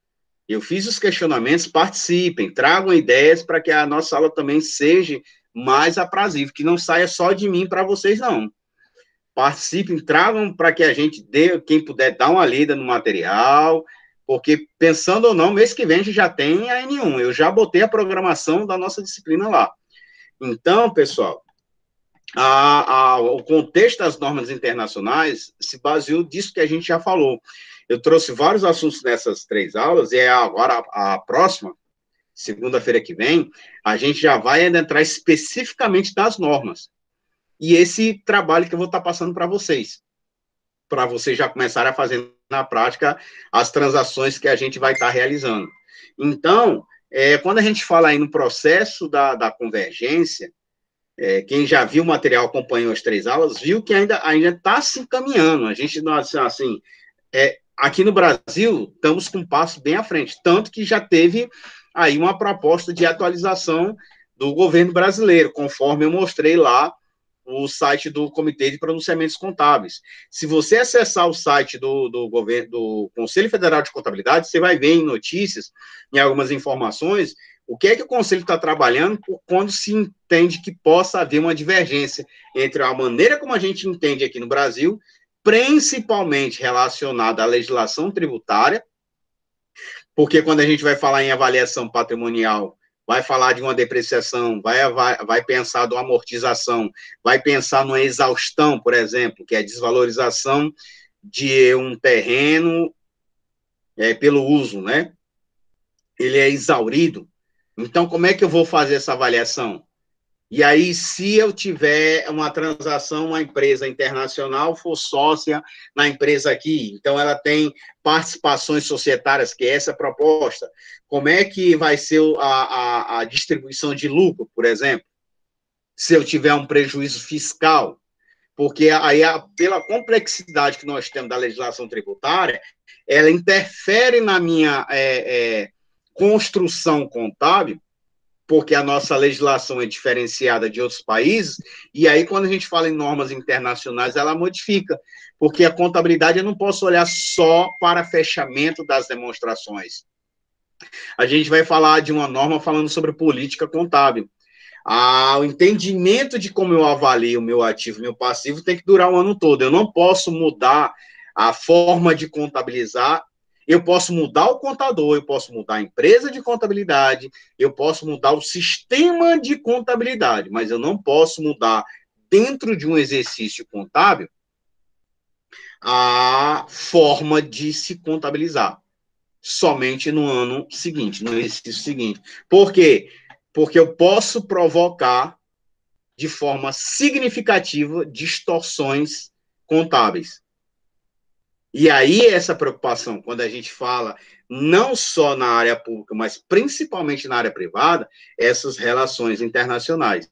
Speaker 1: Eu fiz os questionamentos, participem, tragam ideias para que a nossa aula também seja mais aprazível, que não saia só de mim para vocês, não. Participem, tragam para que a gente dê, quem puder, dar uma lida no material, porque, pensando ou não, mês que vem a gente já tem a N1, eu já botei a programação da nossa disciplina lá. Então, pessoal, o contexto das normas internacionais se baseou disso que a gente já falou. Eu trouxe vários assuntos nessas 3 aulas, e agora a próxima, segunda-feira que vem, a gente já vai adentrar especificamente das normas. E esse trabalho que eu vou estar passando para vocês já começarem a fazer na prática as transações que a gente vai estar realizando. Então, quando a gente fala aí no processo da convergência, quem já viu o material, acompanhou as 3 aulas, viu que ainda está se encaminhando. A gente, assim, aqui no Brasil, estamos com um passo bem à frente, tanto que já teve aí uma proposta de atualização do governo brasileiro, conforme eu mostrei lá o site do Comitê de Pronunciamentos Contábeis. Se você acessar o site do governo, do Conselho Federal de Contabilidade, você vai ver em notícias, em algumas informações, o que é que o Conselho está trabalhando quando se entende que possa haver uma divergência entre a maneira como a gente entende aqui no Brasil, principalmente relacionada à legislação tributária, porque quando a gente vai falar em avaliação patrimonial, vai falar de uma depreciação, vai pensar de uma amortização, vai pensar numa exaustão, por exemplo, que é a desvalorização de um terreno pelo uso, né? Ele é exaurido. Então, como é que eu vou fazer essa avaliação? E aí, se eu tiver uma transação, uma empresa internacional for sócia na empresa aqui, então ela tem participações societárias, que é essa a proposta. Como é que vai ser a distribuição de lucro, por exemplo? Se eu tiver um prejuízo fiscal, porque aí, pela complexidade que nós temos da legislação tributária, ela interfere na minha construção contábil, porque a nossa legislação é diferenciada de outros países, e aí quando a gente fala em normas internacionais, ela modifica, porque a contabilidade eu não posso olhar só para fechamento das demonstrações. A gente vai falar de uma norma falando sobre política contábil. O entendimento de como eu avalio o meu ativo e meu passivo tem que durar o ano todo. Eu não posso mudar a forma de contabilizar. Eu posso mudar o contador, eu posso mudar a empresa de contabilidade, eu posso mudar o sistema de contabilidade, mas eu não posso mudar, dentro de um exercício contábil, a forma de se contabilizar. Somente no ano seguinte, no exercício seguinte. Por quê? Porque eu posso provocar, de forma significativa, distorções contábeis. E aí, essa preocupação, quando a gente fala não só na área pública, mas principalmente na área privada, essas relações internacionais.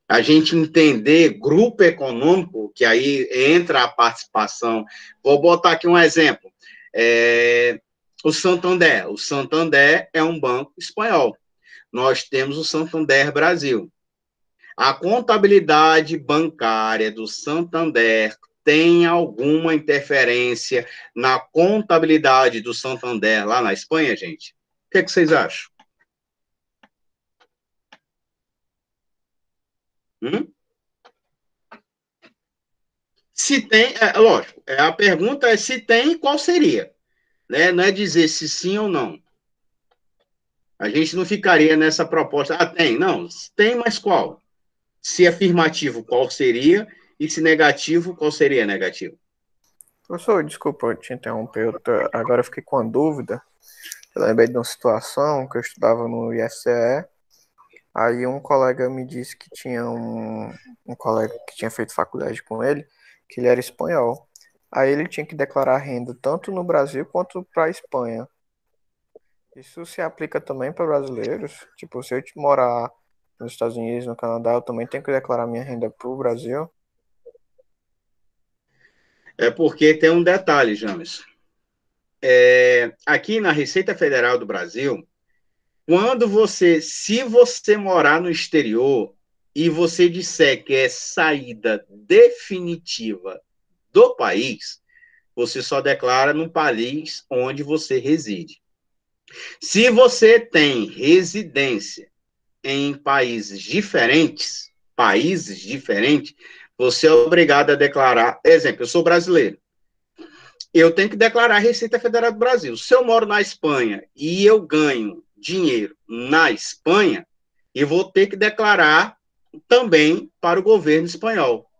Speaker 1: A gente entender grupo econômico, que aí entra a participação. Vou botar aqui um exemplo. O Santander. O Santander é um banco espanhol. Nós temos o Santander Brasil. A contabilidade bancária do Santander tem alguma interferência na contabilidade do Santander lá na Espanha, gente? O que vocês acham? Se tem, lógico, a pergunta é se tem, qual seria? Né? Não é dizer se sim ou não. A gente não ficaria nessa proposta, tem, não, tem, mas qual? Se afirmativo, qual seria? E se negativo, qual seria negativo?
Speaker 3: Professor, desculpa eu te interromper, agora eu fiquei com uma dúvida. Eu lembrei de uma situação que eu estudava no IFCE, Aí um colega me disse que tinha um colega que tinha feito faculdade com ele, que ele era espanhol. Aí ele tinha que declarar renda tanto no Brasil quanto para a Espanha. Isso se aplica também para brasileiros? Tipo, se eu morar nos Estados Unidos, no Canadá, eu também tenho que declarar minha renda para o Brasil?
Speaker 1: É porque tem um detalhe, James. Aqui na Receita Federal do Brasil, se você morar no exterior e você disser que é saída definitiva do país, você só declara no país onde você reside. Se você tem residência em países diferentes, você é obrigado a declarar. Exemplo, eu sou brasileiro. Eu tenho que declarar a Receita Federal do Brasil. Se eu moro na Espanha e eu ganho dinheiro na Espanha, eu vou ter que declarar também para o governo espanhol.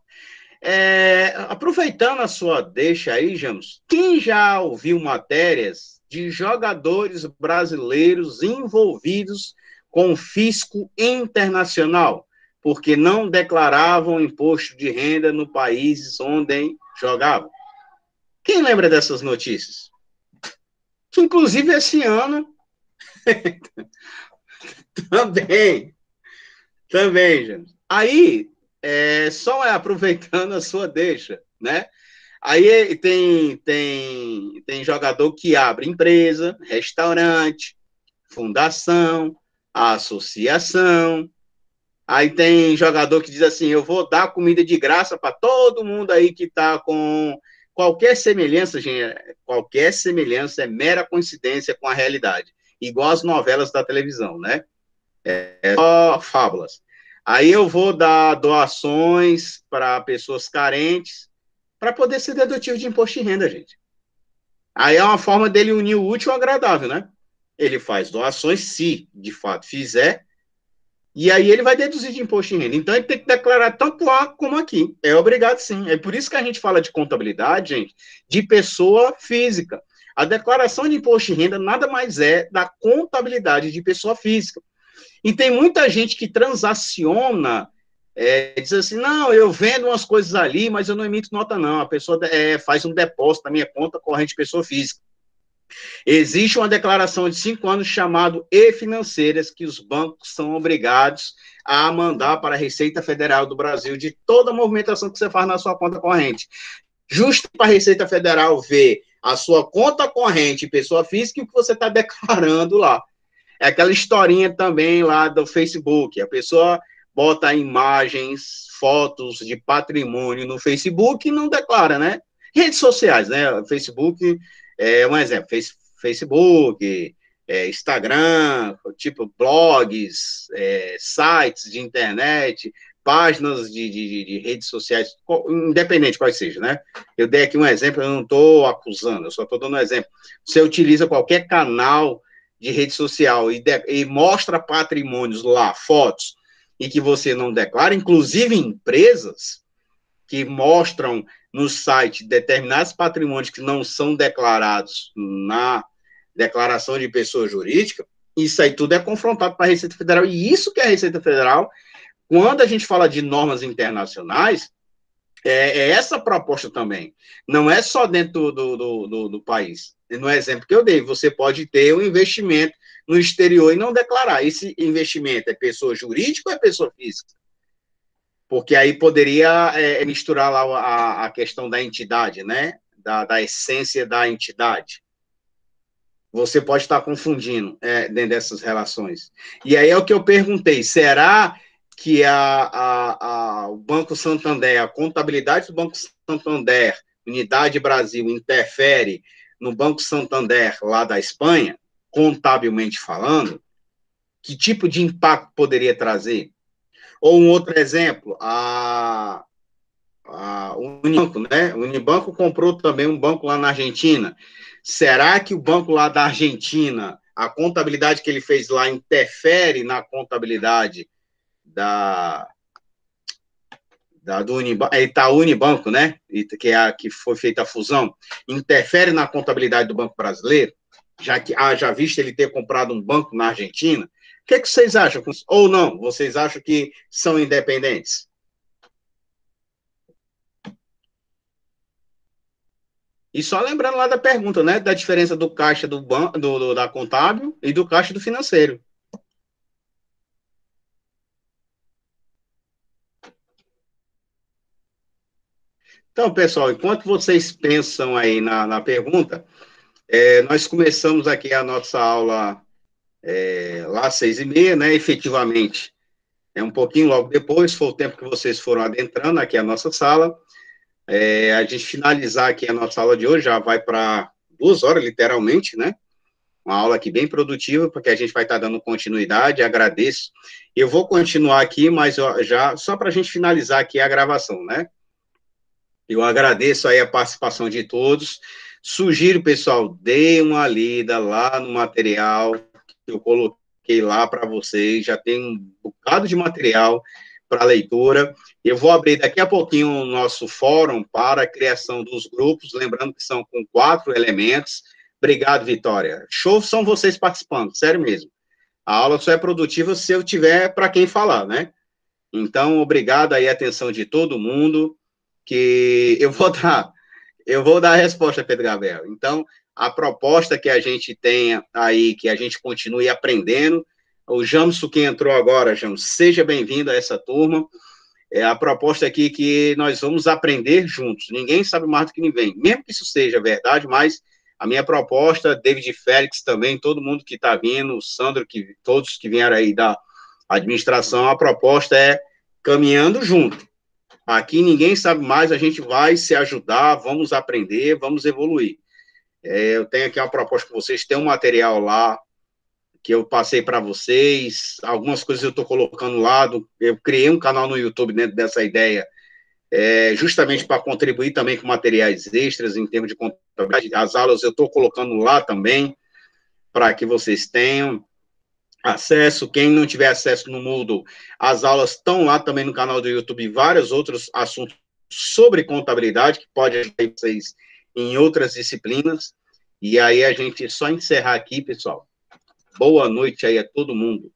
Speaker 1: Aproveitando a sua deixa aí, James, quem já ouviu matérias de jogadores brasileiros envolvidos com fisco internacional, porque não declaravam imposto de renda no países onde jogavam? Quem lembra dessas notícias? Que, inclusive, esse ano também, gente. Aí, só aproveitando a sua deixa, né? Aí tem jogador que abre empresa, restaurante, fundação, associação. Aí tem jogador que diz assim, eu vou dar comida de graça para todo mundo aí que está com qualquer semelhança, gente, qualquer semelhança é mera coincidência com a realidade. Igual as novelas da televisão, né? Só fábulas. Aí eu vou dar doações para pessoas carentes para poder ser dedutivo de imposto de renda, gente. Aí é uma forma dele unir o útil ao agradável, né? Ele faz doações, se de fato fizer, e aí ele vai deduzir de imposto de renda. Então ele tem que declarar tanto lá como aqui. É obrigado, sim. É por isso que a gente fala de contabilidade, gente, de pessoa física. A declaração de imposto de renda nada mais é da contabilidade de pessoa física. E tem muita gente que transaciona, diz assim, não, eu vendo umas coisas ali, mas eu não emito nota, não. A pessoa faz um depósito na minha conta corrente de pessoa física. Existe uma declaração de 5 anos chamado E-Financeiras, que os bancos são obrigados a mandar para a Receita Federal do Brasil de toda a movimentação que você faz na sua conta corrente. Justo para a Receita Federal ver a sua conta corrente, pessoa física, e o que você está declarando lá. É aquela historinha também lá do Facebook. A pessoa bota imagens, fotos de patrimônio no Facebook e não declara, né? Redes sociais, né? Facebook é um exemplo. Facebook, Instagram, tipo blogs, sites de internet, páginas de redes sociais, independente quais seja, né? Eu dei aqui um exemplo, eu não estou acusando, eu só estou dando um exemplo. Você utiliza qualquer canal de rede social e mostra patrimônios lá, fotos, e que você não declara, inclusive empresas que mostram no site determinados patrimônios que não são declarados na declaração de pessoa jurídica, isso aí tudo é confrontado para a Receita Federal, e isso que é a Receita Federal, quando a gente fala de normas internacionais, é essa proposta também. Não é só dentro do país. No exemplo que eu dei, você pode ter um investimento no exterior e não declarar. Esse investimento é pessoa jurídica ou é pessoa física? Porque aí poderia misturar lá a questão da entidade, né? Da essência da entidade. Você pode estar confundindo dentro dessas relações. E aí é o que eu perguntei, será que o Banco Santander, a contabilidade do Banco Santander, Unidade Brasil, interfere no Banco Santander lá da Espanha, contabilmente falando? Que tipo de impacto poderia trazer? Ou um outro exemplo, a Unibanco, né? O Unibanco comprou também um banco lá na Argentina. Será que o banco lá da Argentina, a contabilidade que ele fez lá interfere na contabilidade do Itaú Unibanco, né? Que foi feita a fusão, interfere na contabilidade do Banco Brasileiro, já que haja visto ele ter comprado um banco na Argentina? O que vocês acham? Ou não? Vocês acham que são independentes? E só lembrando lá da pergunta, né? Da diferença do caixa do banco, da contábil e do caixa do financeiro. Então, pessoal, enquanto vocês pensam aí na pergunta, nós começamos aqui a nossa aula lá às 6h30, né? Efetivamente, um pouquinho logo depois, foi o tempo que vocês foram adentrando aqui a nossa sala. A gente finalizar aqui a nossa aula de hoje, já vai para 2 horas, literalmente, né? Uma aula aqui bem produtiva, porque a gente vai estar dando continuidade, agradeço. Eu vou continuar aqui, mas já só para a gente finalizar aqui a gravação, né? Eu agradeço aí a participação de todos. Sugiro, pessoal, dê uma lida lá no material que eu coloquei lá para vocês. Já tem um bocado de material para leitura. Eu vou abrir daqui a pouquinho o nosso fórum para a criação dos grupos, lembrando que são com 4 elementos. Obrigado, Vitória. Show são vocês participando, sério mesmo. A aula só é produtiva se eu tiver para quem falar, né? Então, obrigado aí a atenção de todo mundo, que eu vou dar a resposta, Pedro Gabriel. Então, a proposta que a gente tenha aí, que a gente continue aprendendo. O Jamso, que entrou agora, Jamso, seja bem-vindo a essa turma. A proposta aqui que nós vamos aprender juntos. Ninguém sabe mais do que ninguém. Mesmo que isso seja verdade, mas a minha proposta, David Félix também, todo mundo que está vindo, o Sandro, todos que vieram aí da administração, a proposta é caminhando junto. Aqui ninguém sabe mais, a gente vai se ajudar, vamos aprender, vamos evoluir. Eu tenho aqui uma proposta para vocês, tem um material lá que eu passei para vocês, algumas coisas eu estou colocando lá, eu criei um canal no YouTube dentro dessa ideia, justamente para contribuir também com materiais extras em termos de contabilidade. As aulas eu estou colocando lá também, para que vocês tenham acesso. Quem não tiver acesso no Moodle, as aulas estão lá também no canal do YouTube, vários outros assuntos sobre contabilidade, que pode ajudar vocês em outras disciplinas. E aí a gente só encerrar aqui, pessoal. Boa noite aí a todo mundo.